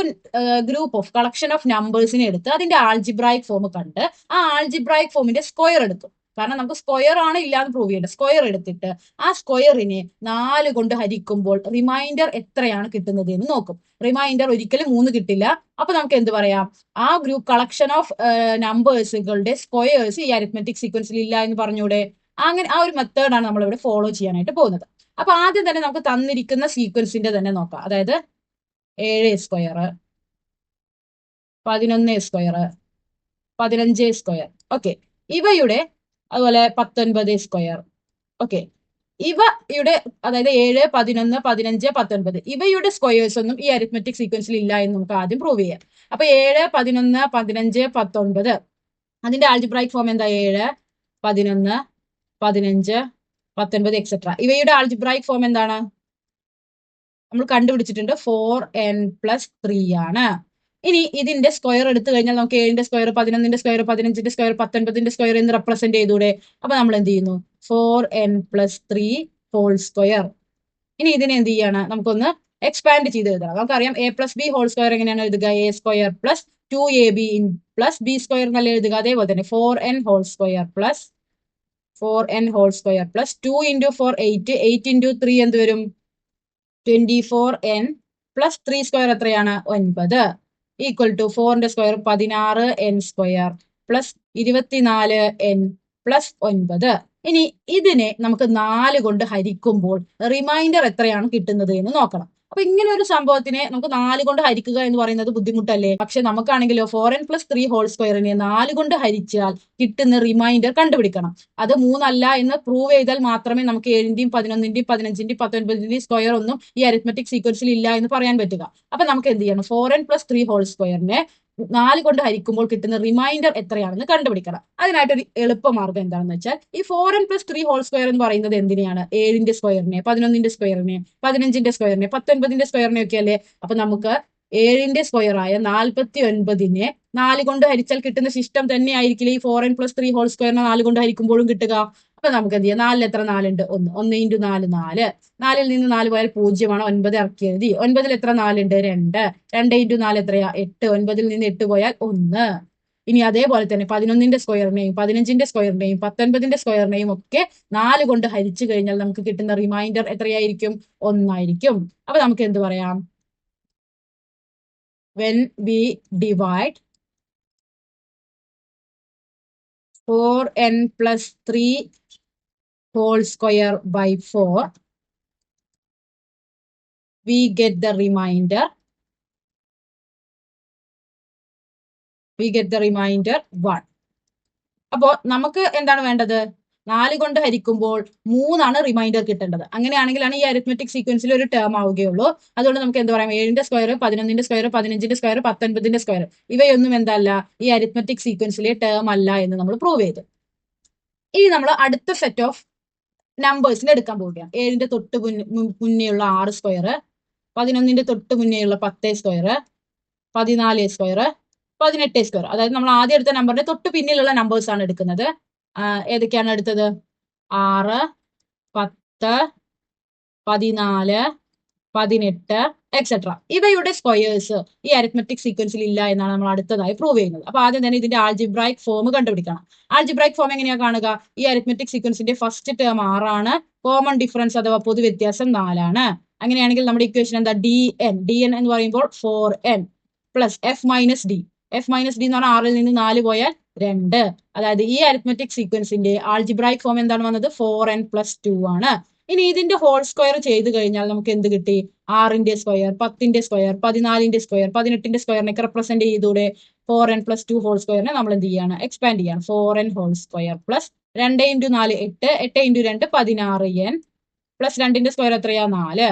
കളക്ഷൻ ഓഫ് നമ്പേഴ്സിനെ എടുത്ത് അതിന്റെ ആൾജിബ്രായിക് ഫോം കണ്ട് ആ ആൾജിബ്രായിക് ഫോമിന്റെ സ്ക്വയർ എടുക്കും. കാരണം നമുക്ക് സ്ക്വയർ ആണ് ഇല്ലാന്ന് പ്രൂവ് ചെയ്യേണ്ടത്. സ്ക്വയർ എടുത്തിട്ട് ആ സ്ക്വയറിനെ 4 കൊണ്ട് ഹരിക്കുമ്പോൾ റിമൈൻഡർ എത്രയാണ് കിട്ടുന്നത് എന്ന് നോക്കും. റിമൈൻഡർ ഒരിക്കലും 3 കിട്ടില്ല. അപ്പൊ നമുക്ക് എന്ത് പറയാം? ആ കളക്ഷൻ ഓഫ് നമ്പേഴ്സുകളുടെ സ്ക്വയേഴ്സ് ഈ അരിത്മെറ്റിക് സീക്വൻസിൽ ഇല്ല എന്ന് പറഞ്ഞൂടെ? അങ്ങനെ ആ ഒരു മെത്തേഡാണ് നമ്മൾ ഇവിടെ ഫോളോ ചെയ്യാനായിട്ട് പോകുന്നത്. അപ്പൊ ആദ്യം തന്നെ നമുക്ക് തന്നിരിക്കുന്ന സീക്വൻസിന്റെ തന്നെ നോക്കാം. അതായത് 7 സ്ക്വയർ, 11 സ്ക്വയർ, 15 സ്ക്വയർ, ഓക്കെ, ഇവയുടെ അതുപോലെ 19 സ്ക്വയർ, ഓക്കെ, ഇവയുടെ അതായത് 7 11 15 19 ഇവയുടെ സ്ക്വയേഴ്സ് ഒന്നും ഈ അരിത്മെറ്റിക് സീക്വൻസിൽ ഇല്ല എന്ന് നമുക്ക് ആദ്യം പ്രൂവ് ചെയ്യാം. അപ്പൊ 7 11 15 19 അതിന്റെ ആൾജിബ്രായിക് ഫോം എന്താ? 7 11 15 19 എക്സെട്ര. ഇവയുടെ ആൾജിബ്രായിക് ഫോം എന്താണ്? നമ്മൾ കണ്ടുപിടിച്ചിട്ടുണ്ട് 4n+3 ആണ്. ഇനി ഇതിന്റെ സ്ക്വയർ എടുത്തു കഴിഞ്ഞാൽ നമുക്ക് 7ന്റെ സ്ക്വയർ, 11ന്റെ സ്ക്വയർ, 15ന്റെ സ്ക്വയർ, 19ന്റെ സ്ക്വയർ എന്ന് റെപ്രസെന്റ് ചെയ്തൂടെ? അപ്പൊ നമ്മൾ എന്ത് ചെയ്യുന്നു? 4n+3 whole square. ഇനി ഇതിനെ എന്ത് ചെയ്യാണ്? നമുക്കൊന്ന് എക്സ്പാൻഡ് ചെയ്ത് എഴുതാം. നമുക്കറിയാം a+b ഹോൾ സ്ക്വയർ എങ്ങനെയാണ് എഴുതുക? a² + 2ab + b സ്ക്വയർ എന്നല്ല എഴുതുക. അതേപോലെ തന്നെ 4n ഹോൾ സ്ക്വയർ + 2 × 4 8, 8 × 3 എന്ത് വരും? 24n + 3 സ്ക്വയർ എത്രയാണ്? 9 ഈക്വൽ ടു 4ന്റെ സ്ക്വയർ 16n സ്ക്വയർ + 24n + 9. ഇനി ഇതിനെ നമുക്ക് 4 കൊണ്ട് ഹരിക്കുമ്പോൾ റിമൈൻഡർ എത്രയാണ് കിട്ടുന്നത് എന്ന് നോക്കണം. അപ്പൊ ഇങ്ങനെ ഒരു സംഭവത്തിനെ നമുക്ക് 4 കൊണ്ട് ഹരിക്കുക എന്ന് പറയുന്നത് ബുദ്ധിമുട്ടല്ലേ? പക്ഷെ നമുക്കാണെങ്കിലോ 4n+3 ഹോൾ സ്ക്വയറിനെ 4 കൊണ്ട് ഹരിച്ചാൽ കിട്ടുന്ന റിമൈൻഡർ കണ്ടുപിടിക്കണം. അത് 3 അല്ല എന്ന് പ്രൂവ് ചെയ്താൽ മാത്രമേ നമുക്ക് 7ന്റെയും 11ന്റെയും 15ന്റെയും 19ന്റെയും സ്ക്വയർ ഒന്നും ഈ അരിത്മെറ്റിക് സീക്വൻസിൽ ഇല്ല എന്ന് പറയാൻ പറ്റുക. അപ്പൊ നമുക്ക് എന്ത് ചെയ്യണം? 4n+3 ഹോൾ സ്ക്വയറിനെ 4 കൊണ്ട് ഹരിക്കുമ്പോൾ കിട്ടുന്ന റിമൈൻഡർ എത്രയാണെന്ന് കണ്ടുപിടിക്കണം. അതിനായിട്ടൊരു എളുപ്പമാർഗം എന്താണെന്ന് വെച്ചാൽ ഈ 4n+3 ഹോൾ സ്ക്വയർ എന്ന് പറയുന്നത് എന്തിനെയാണ്? 7ന്റെ സ്ക്വയറിനെ, 11ന്റെ സ്ക്വയറിനെ, 15ന്റെ സ്ക്വയറിനെ, 19ന്റെ സ്ക്വയറിനെ ഒക്കെ അല്ലേ? അപ്പൊ നമുക്ക് 7ന്റെ സ്ക്വയർ ആയ 49നെ 4 കൊണ്ട് ഹരിച്ചാൽ കിട്ടുന്ന സിസ്റ്റം തന്നെ ആയിരിക്കില്ല ഈ 4n+3 ഹോൾ സ്ക്വയറിനെ 4 കൊണ്ട് ഹരിക്കുമ്പോഴും കിട്ടുക. അപ്പൊ നമുക്ക് എന്ത് ചെയ്യാം? 4ൽ എത്ര 4 ഉണ്ട്? 1. 1 × 4 4. 4ൽ നിന്ന് 4 പോയാൽ 0 ആണ്. 9 ഇറക്കി എഴുതി. 9ൽ എത്ര 4 ഉണ്ട്? 2. 2 × 4 എത്രയാ? 8. 9ൽ നിന്ന് 8 പോയാൽ 1. ഇനി അതേപോലെ തന്നെ 11ന്റെ സ്ക്വയറിനെയും 15ന്റെ സ്ക്വയറിനെയും 19ന്റെ സ്ക്വയറിനെയും ഒക്കെ 4 കൊണ്ട് ഹരിച്ചു കഴിഞ്ഞാൽ നമുക്ക് കിട്ടുന്ന റിമൈൻഡർ എത്രയായിരിക്കും? 1 ആയിരിക്കും. അപ്പൊ നമുക്ക് എന്ത് പറയാം? when we divide 4n+3 whole square by 4, we get the remainder 1. അപ്പോ നമുക്ക് എന്താണ് വേണ്ടത്? 4 കൊണ്ട് ഹരിക്കുമ്പോൾ 3 ആണ് റിമൈൻഡർ കിട്ടേണ്ടത്. അങ്ങനെയാണെങ്കിലാണ് ഈ അരിത്മെറ്റിക് സീക്വൻസിൽ ഒരു ടേം ആവുകയുള്ളൂ. അതുകൊണ്ട് നമുക്ക് എന്ത് പറയാം? 7ന്റെ സ്ക്വയർ, 11ന്റെ സ്ക്വയർ, 15ന്റെ സ്ക്വയർ, 19ന്റെ സ്ക്വയർ ഇവയൊന്നും എന്തല്ല? ഈ അരിത്മെറ്റിക് സീക്വൻസിലെ ടേം അല്ല എന്ന് നമ്മൾ പ്രൂവ് ചെയ്തു. ഇനി നമ്മൾ അടുത്ത സെറ്റ് ഓഫ് നമ്പേഴ്സിനെ എടുക്കാൻ പോവുകയാണ്. 7ന്റെ തൊട്ട് മുന്നേയുള്ള 6 സ്ക്വയർ, 11ന്റെ തൊട്ട് മുന്നേയുള്ള 10 സ്ക്വയർ, 14 സ്ക്വയർ, 18 സ്ക്വയർ. അതായത് നമ്മൾ ആദ്യം എടുത്ത നമ്പറിന്റെ തൊട്ട് പിന്നിലുള്ള നമ്പേഴ്സ് ആണ് എടുക്കുന്നത്. ഏതൊക്കെയാണ് എടുത്തത്? 6, 10, 14, 18 എക്സെട്ര. ഇവയുടെ സ്ക്വയേഴ്സ് ഈ അരിത്മെറ്റിക് സീക്വൻസിൽ ഇല്ല എന്നാണ് നമ്മൾ അടുത്തതായി പ്രൂവ് ചെയ്യുന്നത്. അപ്പൊ ആദ്യം തന്നെ ഇതിന്റെ ആൾജിബ്രായിക് ഫോം കണ്ടുപിടിക്കണം. ആൾജിബ്രായിക് ഫോം എങ്ങനെയാ കാണുക? ഈ അരിത്മെറ്റിക് സീക്വൻസിന്റെ ഫസ്റ്റ് ടേം 6 ആണ്. കോമൺ ഡിഫറൻസ് അഥവാ പൊതുവ്യത്യാസം 4 ആണ്. അങ്ങനെയാണെങ്കിൽ നമ്മുടെ ഇക്വേഷൻ എന്താ? dn എന്ന് പറയുമ്പോൾ 4n + f - d. f - d എന്ന് പറഞ്ഞാൽ 6ൽ നിന്ന് 4 പോയാൽ 2. അതായത് ഈ അരിത്മെറ്റിക് സീക്വൻസിന്റെ ആൾജിബ്രായിക് ഫോം എന്താണ് വന്നത്? 4n+2 ആണ്. ഇനി ഇതിന്റെ ഹോൾ സ്ക്വയർ ചെയ്ത് കഴിഞ്ഞാൽ നമുക്ക് എന്ത് കിട്ടി? 6ന്റെ സ്ക്വയർ, 10ന്റെ സ്ക്വയർ, 14ന്റെ സ്ക്വയർ, 18ന്റെ സ്ക്വയറിനൊക്കെ റെപ്രസെന്റ് ചെയ്തൂടെ? 4n+2 ഹോൾ സ്ക്വയറിനെ നമ്മൾ എന്ത് ചെയ്യാണ്? എക്സ്പാൻഡ് ചെയ്യാണ്. 4n whole square + 2 × 4 8, 8 × 2 16n + 2ന്റെ square എത്രയാ? 4.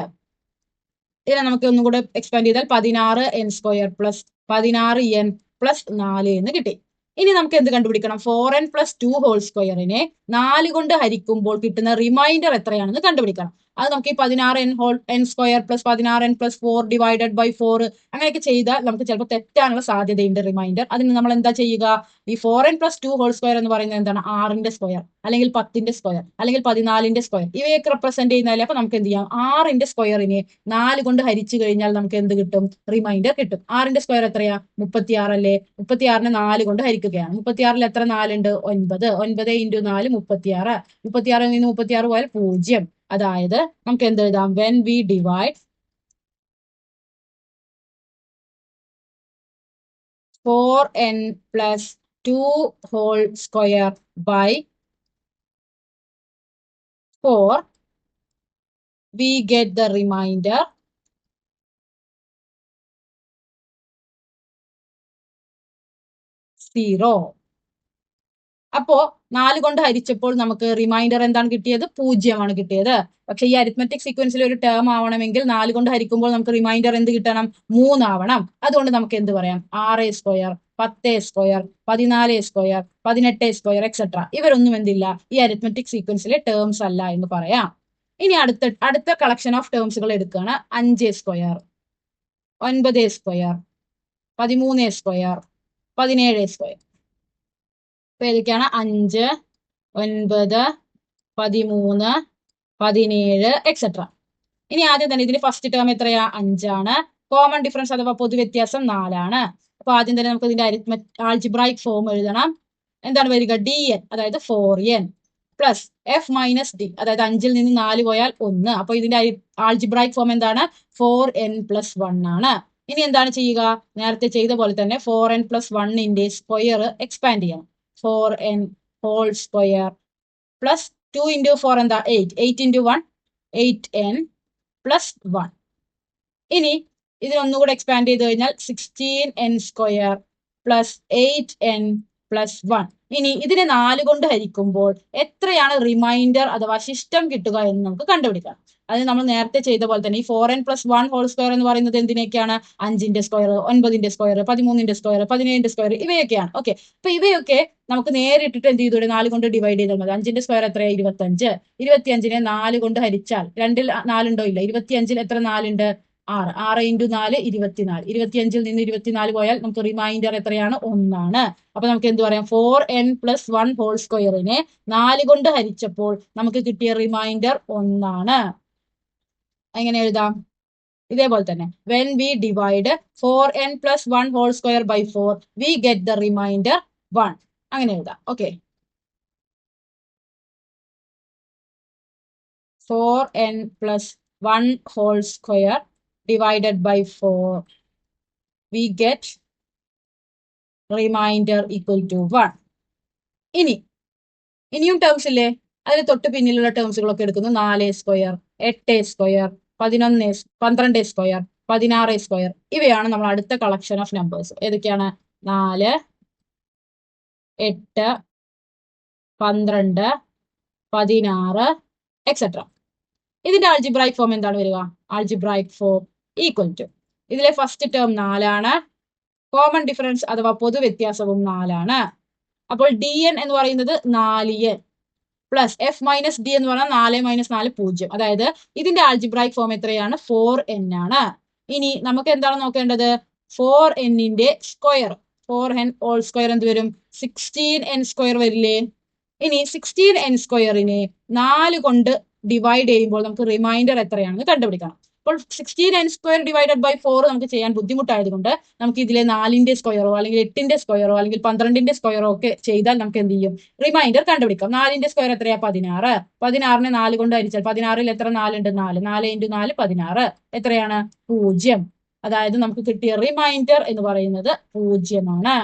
ഇതിനെ നമുക്ക് ഒന്നും കൂടെ എക്സ്പാൻഡ് ചെയ്താൽ 16n സ്ക്വയർ + 16n + 4 എന്ന് കിട്ടി. ഇനി നമുക്ക് എന്ത് കണ്ടുപിടിക്കണം? 4n+2 ഹോൾ സ്ക്വയറിനെ 4 കൊണ്ട് ഹരിക്കുമ്പോൾ കിട്ടുന്ന റിമൈൻഡർ എത്രയാണെന്ന് കണ്ടുപിടിക്കണം. അത് നമുക്ക് ഈ 16n square + 16n+4 divided by 4 അങ്ങനെയൊക്കെ ചെയ്താൽ നമുക്ക് ചിലപ്പോൾ തെറ്റാനുള്ള സാധ്യതയുണ്ട് റിമൈൻഡർ. അതിന് നമ്മൾ എന്താ ചെയ്യുക? ഈ 4n+2 ഹോൾ സ്ക്വയർ എന്ന് പറയുന്നത് എന്താണ്? 6ന്റെ സ്ക്വയർ, അല്ലെങ്കിൽ 10ന്റെ സ്ക്വയർ, അല്ലെങ്കിൽ 14ന്റെ സ്ക്വയർ ഇവയൊക്കെ റെപ്രസെന്റ് ചെയ്യുന്നതല്ലേ? അപ്പൊ നമുക്ക് എന്ത് ചെയ്യാം? 6ന്റെ സ്ക്വയറിനെ 4 കൊണ്ട് ഹരിച്ചു കഴിഞ്ഞാൽ നമുക്ക് എന്ത് കിട്ടും? റിമൈൻഡർ കിട്ടും. 6ന്റെ സ്ക്വയർ എത്രയാ? 36 അല്ലേ? 36നെ 4 കൊണ്ട് ഹരിക്കുകയാണ്. 36ൽ എത്ര 4 ഉണ്ട്? 9. 9 × 4 36. 36ൽ നിന്ന് 36 പോയാൽ 0. അതായത് നമുക്ക് എന്ത് എഴുതാം? when we divide 4n+2 whole square by 4, we get the remainder 0. അപ്പോ 4 കൊണ്ട് ഹരിച്ചപ്പോൾ നമുക്ക് റിമൈൻഡർ എന്താണ് കിട്ടിയത്? 0 കിട്ടിയത്. പക്ഷെ ഈ അരിത്മെറ്റിക് സീക്വൻസിൽ ഒരു ടേം ആവണമെങ്കിൽ 4 കൊണ്ട് ഹരിക്കുമ്പോൾ നമുക്ക് റിമൈൻഡർ എന്ത് കിട്ടണം? 3 ആവണം. അതുകൊണ്ട് നമുക്ക് എന്ത് പറയാം? 6 square, 10 square, 14 square, 18 square etcetera ഇവരൊന്നും എന്തില്ല ഈ അരിത്മെറ്റിക് സീക്വൻസിലെ ടേംസ് അല്ല എന്ന് പറയാം. ഇനി അടുത്ത കളക്ഷൻ ഓഫ് ടേംസുകൾ എടുക്കുകയാണ്. 5 സ്ക്വയർ, 9 സ്ക്വയർ, 13 സ്ക്വയർ, 17 സ്ക്വയർ. അപ്പൊ ഏതൊക്കെയാണ്? 5, 9, 13, 17 എക്സെട്ര. ഇനി ആദ്യം തന്നെ ഇതിന് ഫസ്റ്റ് ടേം എത്രയാ? 5 ആണ്. കോമൺ ഡിഫറൻസ് അഥവാ പൊതുവ്യത്യാസം 4 ആണ്. അപ്പൊ ആദ്യം തന്നെ നമുക്ക് ഇതിന്റെ ആൾജിബ്രായിക് ഫോം എഴുതണം. എന്താണ് വരിക? dn, അതായത് 4n plus F minus D, അതായത് 5ൽ നിന്ന് 4 പോയാൽ 1. അപ്പൊ ഇതിന്റെ ആൾജിബ്രായിക് ഫോം എന്താണ്? 4n + 1 ആണ്. ഇനി എന്താണ് ചെയ്യുക? നേരത്തെ ചെയ്ത പോലെ തന്നെ 4n + 1ന്റെ സ്ക്വയർ എക്സ്പാൻഡ് ചെയ്യണം. 4n ഹോൾ സ്ക്വയർ പ്ലസ് 2 × 4 എന്താ? 8. 8 × 1 8n + 1. ഇനി ഇതിനൊന്നുകൂടെ എക്സ്പാൻഡ് ചെയ്ത് കഴിഞ്ഞാൽ 16n സ്ക്വയർ പ്ലസ് 8n + 1. ഇനി ഇതിനെ 4 കൊണ്ട് ഹരിക്കുമ്പോൾ എത്രയാണ് റിമൈൻഡർ അഥവാ ശിഷ്ടം കിട്ടുക എന്ന് നമുക്ക് കണ്ടുപിടിക്കാം. അത് നമ്മൾ നേരത്തെ ചെയ്ത പോലെ തന്നെ ഈ 4n + 1 ഹോൾ സ്ക്വയർ എന്ന് പറയുന്നത് എന്തിനൊക്കെയാണ്? 5ന്റെ സ്ക്വയർ, 9ന്റെ സ്ക്വയർ, 13ന്റെ സ്ക്വയർ, 17ന്റെ സ്ക്വയർ ഇവയൊക്കെയാണ്. ഓക്കെ, അപ്പൊ ഇവയൊക്കെ നമുക്ക് നേരിട്ടിട്ട് എന്ത് ചെയ്തൂടെ? 4 കൊണ്ട് ഡിവൈഡ് ചെയ്താൽ മതി. 5ന്റെ സ്ക്വയർ എത്രയാണ്? 25. 25നെ 4 കൊണ്ട് ഹരിച്ചാൽ 2ൽ 4 ഉണ്ടോ? ഇല്ല. 25ൽ എത്ര 4 ഉണ്ട്? 6. 6 × 4 24. 25ൽ നിന്ന് 24 പോയാൽ നമുക്ക് റിമൈൻഡർ എത്രയാണ്? 1 ആണ്. അപ്പൊ നമുക്ക് എന്ത് പറയാം? 4n + 1 ഹോൾ സ്ക്വയറിനെ 4 കൊണ്ട് ഹരിച്ചപ്പോൾ നമുക്ക് കിട്ടിയ റിമൈൻഡർ 1 ആണ്. എങ്ങനെ എഴുതാം? ഇതേപോലെ തന്നെ when we divide 4n + 1 whole square by 4 we get the remainder 1. അങ്ങനെ എഴുതാം. Okay, 4n + 1 whole square divided by 4 we get remainder equal to 1. ഇനിയും ടേംസ് ഇല്ലേ? അതിന് തൊട്ട് പിന്നിലുള്ള ടേംസുകളൊക്കെ എടുക്കുന്നു. 4 സ്ക്വയർ, 8 സ്ക്വയർ, 12 സ്ക്വയർ, 16 സ്ക്വയർ ഇവയാണ് നമ്മൾ അടുത്ത കളക്ഷൻ ഓഫ് നമ്പേഴ്സ്. ഏതൊക്കെയാണ്? 4, 8, 12, 16 എക്സെട്ര. ഇതിന്റെ ആൾജിബ്രായിക് ഫോം എന്താണ് വരിക? ആൾജിബ്രായിക് ഫോം ഈക്വൽ ടു ഇതിലെ ഫസ്റ്റ് ടേം 4 ആണ്. കോമൺ ഡിഫറൻസ് അഥവാ പൊതു വ്യത്യാസവും 4 ആണ്. അപ്പോൾ dn എന്ന് പറയുന്നത് 4n plus F minus D എന്ന് പറഞ്ഞാൽ 4 - 4 0. അതായത് ഇതിന്റെ ആൾജിബ്രായിക് ഫോം എത്രയാണ്? 4n ആണ്. ഇനി നമുക്ക് എന്താണ് നോക്കേണ്ടത്? 4nന്റെ സ്ക്വയർ, 4n ഹോൾ സ്ക്വയർ എന്ത് വരും? 16n സ്ക്വയർ വരില്ലേ? ഇനി 16n സ്ക്വയറിനെ 4 കൊണ്ട് ഡിവൈഡ് ചെയ്യുമ്പോൾ നമുക്ക് റിമൈൻഡർ എത്രയാണെന്ന് കണ്ടുപിടിക്കണം. അപ്പോൾ 16n സ്ക്വയർ ഡിവൈഡഡ് ബൈ 4 നമുക്ക് ചെയ്യാൻ ബുദ്ധിമുട്ടായതുകൊണ്ട് നമുക്ക് ഇതിലെ 4ന്റെ സ്ക്വയറോ അല്ലെങ്കിൽ 8ന്റെ സ്ക്വയറോ അല്ലെങ്കിൽ 12ന്റെ സ്ക്വയറോ ഒക്കെ ചെയ്താൽ നമുക്ക് എന്ത് ചെയ്യും? റിമൈൻഡർ കണ്ടുപിടിക്കാം. 4ന്റെ സ്ക്വയർ എത്രയാ? 16. 16നെ 4 കൊണ്ട് ഹരിച്ചാൽ 16ൽ എത്ര 4 ഉണ്ട്? 4. 4 × 4 16 എത്രയാണ്? 0. അതായത് നമുക്ക് കിട്ടിയ റിമൈൻഡർ എന്ന് പറയുന്നത് 0 ആണ്.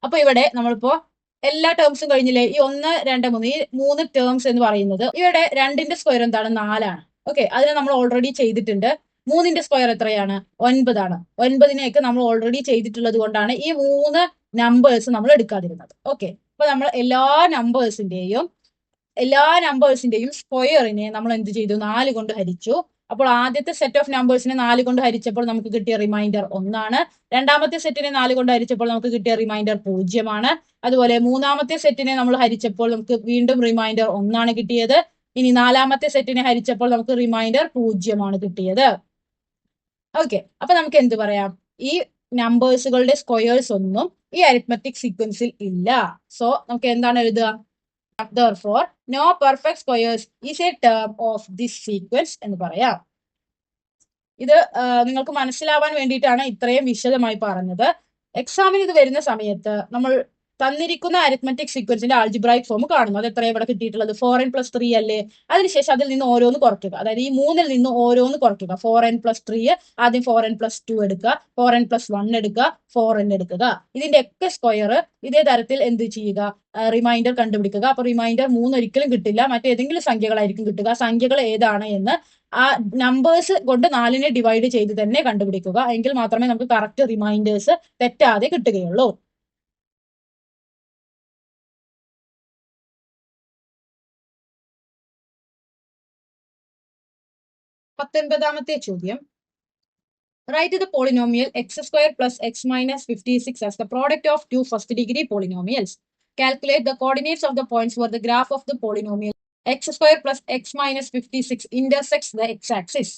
അപ്പൊ ഇവിടെ നമ്മളിപ്പോ എല്ലാ ടേംസും കഴിഞ്ഞില്ലേ? ഈ 1, 2, 3 ഈ 3 ടേംസ് എന്ന് പറയുന്നത് ഇവിടെ 2ന്റെ സ്ക്വയർ എന്താണ്? 4 ആണ്. ഓക്കെ, അതിനെ നമ്മൾ ഓൾറെഡി ചെയ്തിട്ടുണ്ട്. 3ന്റെ സ്ക്വയർ എത്രയാണ്? 9 ആണ്. 9നെയൊക്കെ നമ്മൾ ഓൾറെഡി ചെയ്തിട്ടുള്ളത് കൊണ്ടാണ് ഈ 3 നമ്പേഴ്സ് നമ്മൾ എടുക്കാതിരുന്നത്. ഓക്കെ, അപ്പൊ നമ്മൾ എല്ലാ നമ്പേഴ്സിന്റെയും സ്ക്വയറിനെ നമ്മൾ എന്ത് ചെയ്തു? 4 കൊണ്ട് ഹരിച്ചു. അപ്പോൾ ആദ്യത്തെ സെറ്റ് ഓഫ് നമ്പേഴ്സിനെ 4 കൊണ്ട് ഹരിച്ചപ്പോൾ നമുക്ക് കിട്ടിയ റിമൈൻഡർ 1 ആണ്. രണ്ടാമത്തെ സെറ്റിനെ 4 കൊണ്ട് ഹരിച്ചപ്പോൾ നമുക്ക് കിട്ടിയ റിമൈൻഡർ 0 ആണ്. അതുപോലെ മൂന്നാമത്തെ സെറ്റിനെ നമ്മൾ ഹരിച്ചപ്പോൾ നമുക്ക് വീണ്ടും റിമൈൻഡർ 1 ആണ് കിട്ടിയത്. ഇനി നാലാമത്തെ സെറ്റിനെ ഹരിച്ചപ്പോൾ നമുക്ക് റിമൈൻഡർ 0 ആണ് കിട്ടിയത്. ഓക്കെ, അപ്പൊ നമുക്ക് എന്ത് പറയാം? ഈ നമ്പേഴ്സുകളുടെ സ്ക്വയേഴ്സ് ഒന്നും ഈ അരിത്മെറ്റിക് സീക്വൻസിൽ ഇല്ല. സോ നമുക്ക് എന്താണ് എഴുതുക? Therefore, no perfect squares is a term of this sequence എന്ന് പറയാം. ഇത് നിങ്ങൾക്ക് മനസ്സിലാവാൻ വേണ്ടിയിട്ടാണ് ഇത്രയും വിശദമായി പറഞ്ഞത്. എക്സാമിന് ഇത് വരുന്ന സമയത്ത് നമ്മൾ തന്നിരിക്കുന്ന അരിത്മെറ്റിക് സീക്വൻസിന്റെ ആൾജിബ്രായിക് ഫോം കാണുന്നു. അത് എത്രയാണ് ഇവിടെ കിട്ടിയിട്ടുള്ളത്? 4n + 3 അല്ലേ? അതിനുശേഷം അതിൽ നിന്ന് ഓരോന്ന് കുറയ്ക്കുക. അതായത് ഈ 3ൽ നിന്ന് ഓരോന്ന് കുറയ്ക്കുക. 4n + 3 ആദ്യം 4n + 2 എടുക്കുക, 4n + 1 എടുക്കുക, 4n എടുക്കുക. ഇതിന്റെ ഒക്കെ സ്ക്വയർ ഇതേ തരത്തിൽ എന്ത് ചെയ്യുക? റിമൈൻഡർ കണ്ടുപിടിക്കുക. അപ്പൊ റിമൈൻഡർ 3 ഒരിക്കലും കിട്ടില്ല, മറ്റേതെങ്കിലും സംഖ്യകളായിരിക്കും കിട്ടുക. സംഖ്യകൾ ഏതാണ് എന്ന് ആ നമ്പേഴ്സ് കൊണ്ട് 4നെ ഡിവൈഡ് ചെയ്ത് തന്നെ കണ്ടുപിടിക്കുക. എങ്കിൽ മാത്രമേ നമുക്ക് കറക്റ്റ് റിമൈൻഡേഴ്സ് തെറ്റാതെ കിട്ടുകയുള്ളൂ. 19ാമത്തെ ചോദ്യം. Write the polynomial x square plus x minus 56 as the product of two first degree polynomials. Calculate the coordinates of the points where the graph of the polynomial x square plus x minus 56 intersects the x-axis.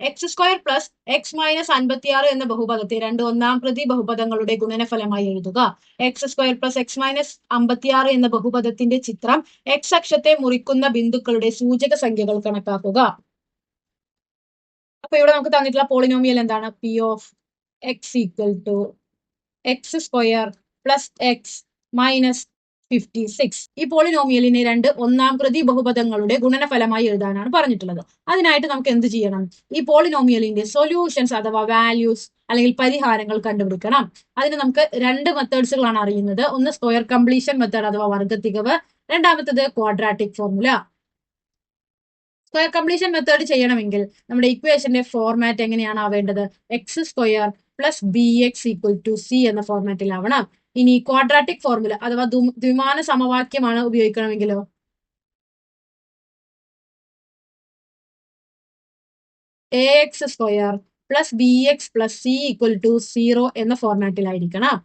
X square plus X minus 56 എന്ന ബഹുപദത്തെ രണ്ട് ഒന്നാം പ്രതി ബഹുപദങ്ങളുടെ ഗുണനഫലമായി എഴുതുക. X square plus X minus 56 എന്ന ബഹുപദത്തിന്റെ ചിത്രം X അക്ഷത്തെ മുറിക്കുന്ന ബിന്ദുക്കളുടെ സൂചക സംഖ്യകൾ കണക്കാക്കുക. അപ്പൊ ഇവിടെ നമുക്ക് തന്നിട്ടുള്ള പോളിനോമിയൽ എന്താണ്? P of X equal to X square plus X minus 56. ഈ പോളിനോമിയലിനെ രണ്ട് ഒന്നാം പ്രതി ബഹുപദങ്ങളുടെ ഗുണനഫലമായി എഴുതാനാണ് പറഞ്ഞിട്ടുള്ളത്. അതിനായിട്ട് നമുക്ക് എന്ത് ചെയ്യണം? ഈ പോളിനോമിയലിന്റെ സൊല്യൂഷൻസ് അഥവാ വാല്യൂസ് അല്ലെങ്കിൽ പരിഹാരങ്ങൾ കണ്ടുപിടിക്കണം. അതിന് നമുക്ക് രണ്ട് മെത്തേഡ്സുകളാണ് അറിയുന്നത്. ഒന്ന് സ്ക്വയർ കംപ്ലീഷൻ മെത്തേഡ് അഥവാ വർഗ്ഗത്തികവ്, രണ്ടാമത്തത് quadratic formula. Square completion method ചെയ്യണമെങ്കിൽ നമ്മുടെ ഇക്വേഷന്റെ ഫോർമാറ്റ് എങ്ങനെയാണ് ആവേണ്ടത്? X square plus B X equal to c എന്ന ഫോർമാറ്റിലാവണം. ഇനി ക്വാഡ്രാറ്റിക് ഫോർമുല അഥവാ ദ്വിമാന സമവാക്യമാണ് ഉപയോഗിക്കണമെങ്കിലോ a x square plus B x plus c equal to 0 എന്ന ഫോർമാറ്റിലായിരിക്കണം.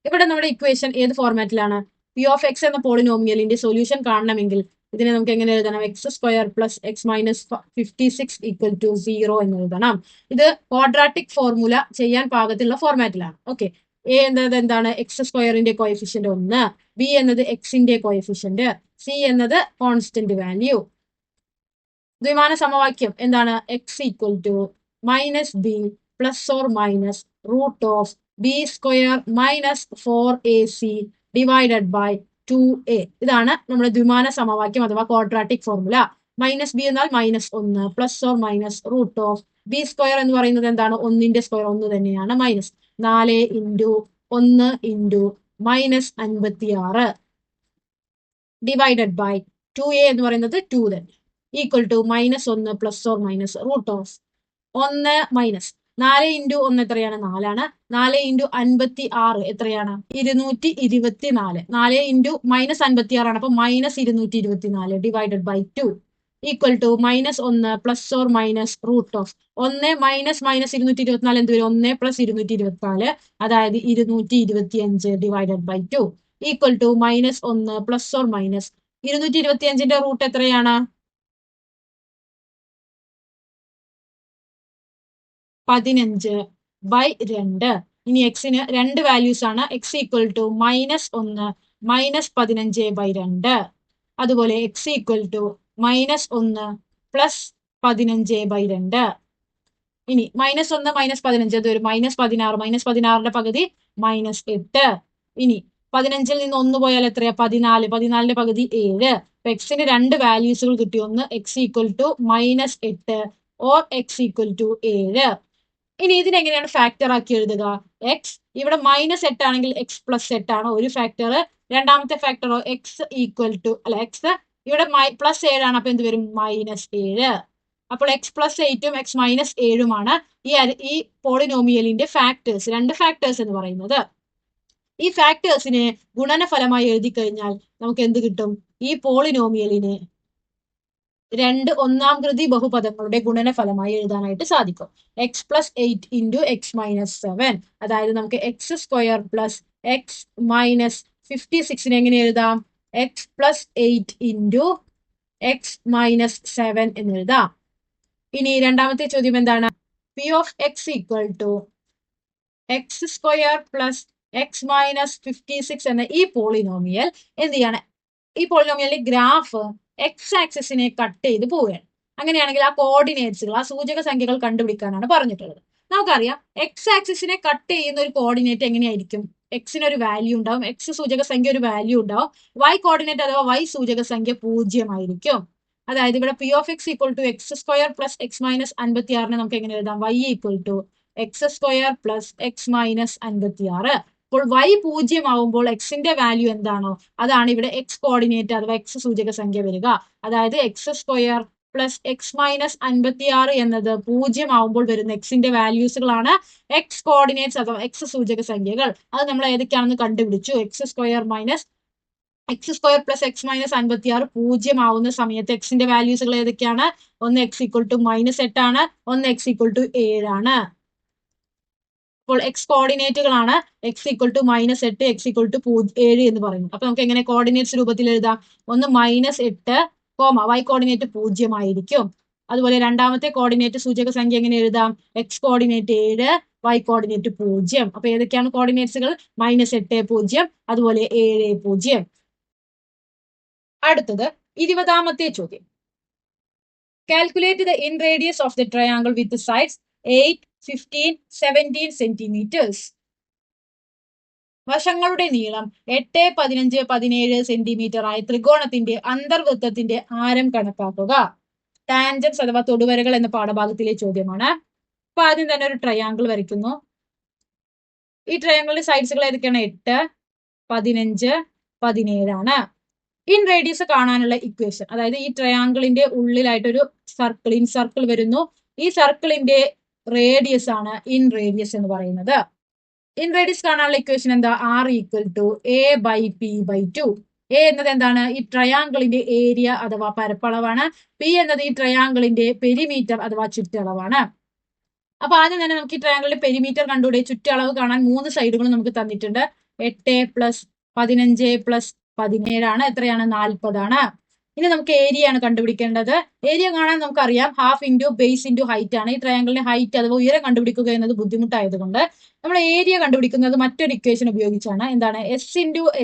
ഇവിടെ നമ്മുടെ ഇക്വേഷൻ ഏത് ഫോർമാറ്റിലാണ്? പി ഓഫ് എക്സ് എന്ന പോളിനോമിയലിന്റെ സൊല്യൂഷൻ കാണണമെങ്കിൽ ഇതിനെ നമുക്ക് എങ്ങനെ എഴുതണം? X square plus X minus 56 equal to 0 എന്ന് എഴുതണം. ഇത് ക്വാഡ്രാറ്റിക് ഫോർമുല ചെയ്യാൻ പാകത്തിലുള്ള ഫോർമാറ്റിലാണ്. ഓക്കെ, എ എന്നത് എന്താണ്? എക്സ് സ്ക്വയറിന്റെ കോഎഫിഷ്യന്റ് 1, ബി എന്നത് എക്സിന്റെ കോഎഫിഷ്യന്റ്, സി എന്നത് കോൺസ്റ്റന്റ് വാല്യൂ. ദ്വിമാന സമവാക്യം എന്താണ്? X equal to minus B plus or minus root of B square minus 4ac divided by 2a. ഇതാണ് നമ്മുടെ ദ്വിമാന സമവാക്യം അഥവാ ക്വാഡ്രാറ്റിക് ഫോർമുല. മൈനസ് ബി എന്നാൽ -1 plus or minus root of B square എന്ന് പറയുന്നത് എന്താണ്? 1ന്റെ സ്ക്വയർ 1 തന്നെയാണ്. Minus 4 into 1 into minus 56 divided by 2a എന്ന് പറയുന്നത് 2 തന്നെ equal to -1 plus or minus root of 1 minus 4 into 1 എത്രയാണ്? 4 ആണ്. 4 ഇൻറ്റു 56 എത്രയാണ്? 224. 4 ഇൻറ്റു -56 ആണ്. അപ്പൊ -224 divided by 2 equal to -1 plus or minus root of 1 minus -224 എന്ത് വരും? 1 പ്ലസ് 224 അതായത് 225 divided by 2 equal to -1 plus or minus 225ന്റെ റൂട്ട് എത്രയാണ്? 15/2. ഇനി എക്സിന് രണ്ട് വാല്യൂസ് ആണ്. X equal to -1 minus 15/2. അതുപോലെ എക്സ് ഈക്വൽ ടു -1 പ്ലസ് 15/2. ഇനി -1 മൈനസ് 15 അത് വരും -16. -16ന്റെ പകുതി -8. ഇനി 15ൽ നിന്ന് 1 പോയാൽ എത്രയാ? 14. 14ന്റെ പകുതി 7. അപ്പൊ എക്സിന് രണ്ട് വാല്യൂസുകൾ കിട്ടി. ഒന്ന് x equal to -8 or x equal to 7. ഇനി ഇതിനെങ്ങനെയാണ് ഫാക്ടർ ആക്കി എഴുതുക? എക്സ് ഇവിടെ -8 ആണെങ്കിൽ എക്സ് പ്ലസ് 8 ആണ് ഒരു ഫാക്ടർ. രണ്ടാമത്തെ ഫാക്ടറോ എക്സ് ഈക്വൽ ടു എക്സ് ഇവിടെ പ്ലസ് 7 ആണ്. അപ്പൊ എന്ത് വരും? -7. അപ്പോൾ എക്സ് പ്ലസ് 8ഉം എക്സ് മൈനസ് 7ഉമാണ് ഈ പോളിനോമിയലിന്റെ ഫാക്ടേഴ്സ്, രണ്ട് ഫാക്ടേഴ്സ് എന്ന് പറയുന്നത്. ഈ ഫാക്ടേഴ്സിനെ ഗുണനഫലമായി എഴുതി കഴിഞ്ഞാൽ നമുക്ക് എന്ത് കിട്ടും? ഈ പോളിനോമിയലിനെ രണ്ട് ഒന്നാം കൃതി ബഹുപദങ്ങളുടെ ഗുണനഫലമായി എഴുതാനായിട്ട് സാധിക്കും. X plus 8 into x minus 7. അതായത് നമുക്ക് x square plus X minus 56നെ എങ്ങനെ എഴുതാം? X plus 8 into x minus 7 എന്ന് എഴുതാം. ഇനി രണ്ടാമത്തെ ചോദ്യം എന്താണ്? P of X equal to X square plus X minus 56 എന്ന ഈ പോളിനോമിയൽ എന്ത് ചെയ്യാണ്? ഈ പോളിനോമിയലിന്റെ ഗ്രാഫ് എക്സ് ആക്സിസിനെ കട്ട് ചെയ്ത് പോവുകയാണ്. അങ്ങനെയാണെങ്കിൽ ആ കോർഡിനേറ്റ്സുകൾ, ആ സൂചക സംഖ്യകൾ കണ്ടുപിടിക്കാനാണ് പറഞ്ഞിട്ടുള്ളത്. നമുക്കറിയാം എക്സ് ആക്സിസിനെ കട്ട് ചെയ്യുന്ന ഒരു കോർഡിനേറ്റ് എങ്ങനെയായിരിക്കും? എക്സിന് ഒരു വാല്യൂ ഉണ്ടാവും, എക്സ് സൂചക സംഖ്യ ഒരു വാല്യൂ ഉണ്ടാവും. വൈ കോർഡിനേറ്റ് അഥവാ വൈ സൂചക സംഖ്യ 0 ആയിരിക്കും. അതായത് ഇവിടെ p of X equal to X square plus X minus 56നെ നമുക്ക് എങ്ങനെ എഴുതാം? Y equal to X square plus X minus 56. അപ്പോൾ y 0 ആവുമ്പോൾ എക്സിന്റെ വാല്യൂ എന്താണോ അതാണ് ഇവിടെ എക്സ് കോർഡിനേറ്റ് അഥവാ എക്സ് സൂചക സംഖ്യ വരിക. അതായത് X square plus X minus 56 എന്നത് 0 ആവുമ്പോൾ വരുന്ന എക്സിന്റെ വാല്യൂസുകളാണ് എക്സ് കോർഡിനേറ്റ്സ് അഥവാ എക്സ് സൂചക സംഖ്യകൾ. അത് നമ്മൾ ഏതൊക്കെയാണെന്ന് കണ്ടുപിടിച്ചു. X square minus x² plus x minus 56 0 ആവുന്ന സമയത്ത് എക്സിന്റെ വാല്യൂസുകൾ ഏതൊക്കെയാണ്? ഒന്ന് x=-8 ആണ്, ഒന്ന് x=7 ആണ്. അപ്പോൾ എക്സ് കോർഡിനേറ്റുകളാണ് x=-8, x=7 എന്ന് പറയുന്നത്. അപ്പൊ നമുക്ക് എങ്ങനെ കോർഡിനേറ്റ്സ് രൂപത്തിൽ എഴുതാം? ഒന്ന് -8, y കോർഡിനേറ്റ് 0 ആയിരിക്കും. അതുപോലെ രണ്ടാമത്തെ കോർഡിനേറ്റ് സൂചക സംഖ്യ എങ്ങനെ എഴുതാം? x coordinate 7, y coordinate 0. അപ്പൊ ഏതൊക്കെയാണ് കോർഡിനേറ്റ്സുകൾ? -8, 0, അതുപോലെ 7, 0. അടുത്തത് 20ാമത്തെ ചോദ്യം. Calculate the in radius of the triangle with sides 8, 15, 17 centimetres. വശങ്ങളുടെ നീളം 8, 15, 17 സെന്റിമീറ്റർ ആയ ത്രികോണത്തിന്റെ അന്തർവൃത്തത്തിന്റെ ആരം കണക്കാക്കുക. ടാൻജൻസ് അഥവാ തൊടുവരകൾ എന്ന പാഠഭാഗത്തിലെ ചോദ്യമാണ്. അപ്പൊ ആദ്യം തന്നെ ഒരു ട്രയാങ്കിൾ വരയ്ക്കുന്നു. ഈ ട്രയാങ്കിളിന്റെ സൈഡ്സുകൾ ഏതൊക്കെയാണ്? 8, 15, 17 ആണ്. ഇൻ റേഡിയസ് കാണാനുള്ള ഇക്വേഷൻ, അതായത് ഈ ട്രയാങ്കിളിന്റെ ഉള്ളിലായിട്ടൊരു ഇൻ സർക്കിൾ വരുന്നു. ഈ സർക്കിളിന്റെ റേഡിയസ് ആണ് ഇൻ റേഡിയസ് എന്ന് പറയുന്നത്. ഇൻ റേഡിയസ് കാണാനുള്ള ഇക്വേഷൻ എന്താ? R=a/p/2. എ എന്നത് എന്താണ്? ഈ ട്രയാങ്കിളിന്റെ ഏരിയ അഥവാ പരപ്പളവാണ്. പി എന്നത് ഈ ട്രയാങ്കിളിന്റെ പെരിമീറ്റർ അഥവാ ചുറ്റളവാണ്. അപ്പൊ ആദ്യം തന്നെ നമുക്ക് ഈ ട്രയാങ്കിളിന്റെ പെരിമീറ്റർ കണ്ടുകൂടെ? ചുറ്റളവ് കാണാൻ 3 സൈഡുകളും നമുക്ക് തന്നിട്ടുണ്ട്. 8 + 15 + 17 ആണ്. എത്രയാണ്? 40 ആണ്. ഇനി നമുക്ക് ഏരിയ ആണ് കണ്ടുപിടിക്കേണ്ടത്. ഏരിയ കാണാൻ നമുക്കറിയാം half into base into height ആണ്. ഈ ട്രയാങ്കിളിന്റെ ഹൈറ്റ് അഥവാ ഉയരം കണ്ടുപിടിക്കുക എന്നത് ബുദ്ധിമുട്ടായതുകൊണ്ട് നമ്മൾ ഏരിയ കണ്ടുപിടിക്കുന്നത് മറ്റൊരു ഇക്വേഷൻ ഉപയോഗിച്ചാണ്. എന്താണ്? S ×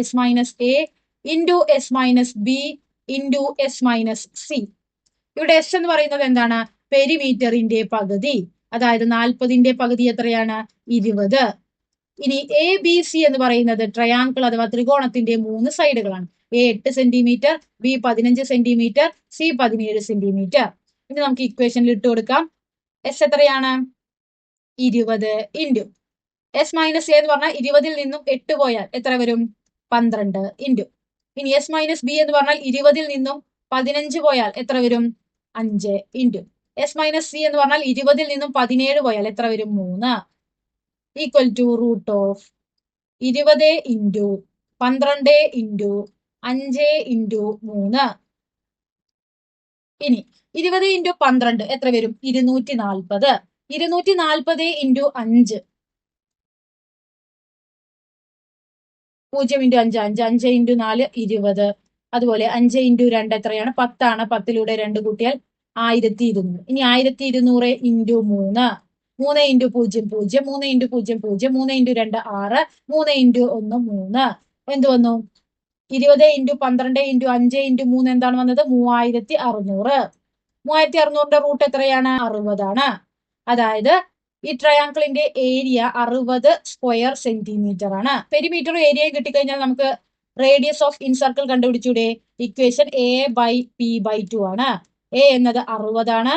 S - B × S - C. ഇവിടെ S എന്ന് പറയുന്നത് എന്താണ്? പെരിമീറ്ററിന്റെ പകുതി. അതായത് 40ന്റെ പകുതി എത്രയാണ്? 20. ഇനി ABC എന്ന് പറയുന്നത് ട്രയാങ്കിൾ അഥവാ ത്രികോണത്തിന്റെ 3 സൈഡുകളാണ്. A 8 centimetre, B 15 centimetre, C 17 centimetre. ഇനി നമുക്ക് ഇക്വേഷനിൽ ഇട്ട് കൊടുക്കാം. S എത്രയാണ്? 20 ഇൻറ്റു S - A എന്ന് പറഞ്ഞാൽ 20ൽ നിന്നും 8 പോയാൽ എത്ര വരും? 12 ഇൻറ്റു. ഇനി S - B എന്ന് പറഞ്ഞാൽ 20ൽ നിന്നും 15 പോയാൽ എത്ര വരും? 5 ഇൻറ്റു. S - C എന്ന് പറഞ്ഞാൽ 20ൽ നിന്നും 17 പോയാൽ എത്ര വരും? 3 equal to √20 into 12 into 5 into 3. ഇനി 20 ഇൻറ്റു 12 എത്ര വരും? 240. 240 ഇൻറ്റു 5, 0 ഇൻറ്റു 5, 5, 5 ഇൻറ്റു 4, 20. അതുപോലെ 5 ഇൻറ്റു 2 എത്രയാണ്? 10 ആണ്. 10ലൂടെ 2 കൂട്ടിയാൽ 1200. ഇനി 1200 into 3, 3 into 0, 0, 3 into 0, 0, 3 into 2, 6, 3 into 1, 3. എന്ത് വന്നു? 20 ഇൻറ്റു 12 ഇൻറ്റു 5 ഇൻറ്റു 3 എന്താണ് വന്നത്? 3600. 3600ന്റെ റൂട്ട് എത്രയാണ്? 60 ആണ്. അതായത് ഈ ട്രയാങ്കിളിന്റെ ഏരിയ 60 സ്ക്വയർ സെന്റിമീറ്റർ ആണ്. പെരിമീറ്റർ ഏരിയ കിട്ടിക്കഴിഞ്ഞാൽ നമുക്ക് റേഡിയസ് ഓഫ് ഇൻ സർക്കിൾ കണ്ടുപിടിച്ചൂടെ? ഇക്വേഷൻ A/p/2 ആണ്. A എന്നത് 60 ആണ്.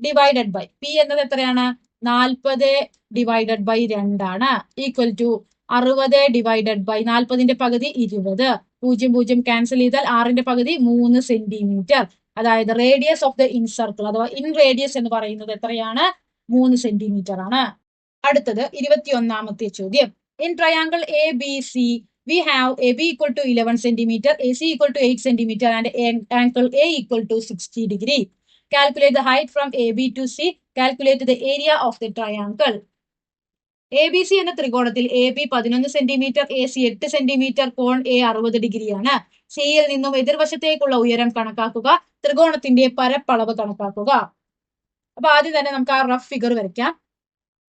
ഡിവൈഡഡ് ബൈ P എന്നത് എത്രയാണ്? 40 ഡിവൈഡഡ് ബൈ 2 ആണ്. ഈക്വൽ ടു 60 ഡിവൈഡഡ് ബൈ 40ന്റെ പകുതി 20. 0, 0 ക്യാൻസൽ ചെയ്താൽ 6ന്റെ പകുതി 3 സെന്റിമീറ്റർ. അതായത് radius of the in circle അഥവാ ഇൻ റേഡിയസ് എന്ന് പറയുന്നത് എത്രയാണ്? 3 സെന്റിമീറ്റർ ആണ്. അടുത്തത് 21ാമത്തെ ചോദ്യം. In triangle ABC we have AB = 11 centimeter, AC = 8 centimeter and angle A = 60 degree. Calculate the height from AB to C. Calculate the area of the triangle. ABC എന്ന ത്രികോണത്തിൽ AB 11 centimetre, AC 8 centimetre, കോൺ A 60 ഡിഗ്രിയാണ്. സിയിൽ നിന്നും എതിർവശത്തേക്കുള്ള ഉയരം കണക്കാക്കുക. ത്രികോണത്തിന്റെ പരപ്പളവ് കണക്കാക്കുക. അപ്പൊ ആദ്യം തന്നെ നമുക്ക് ആ റഫ് ഫിഗർ വരയ്ക്കാം.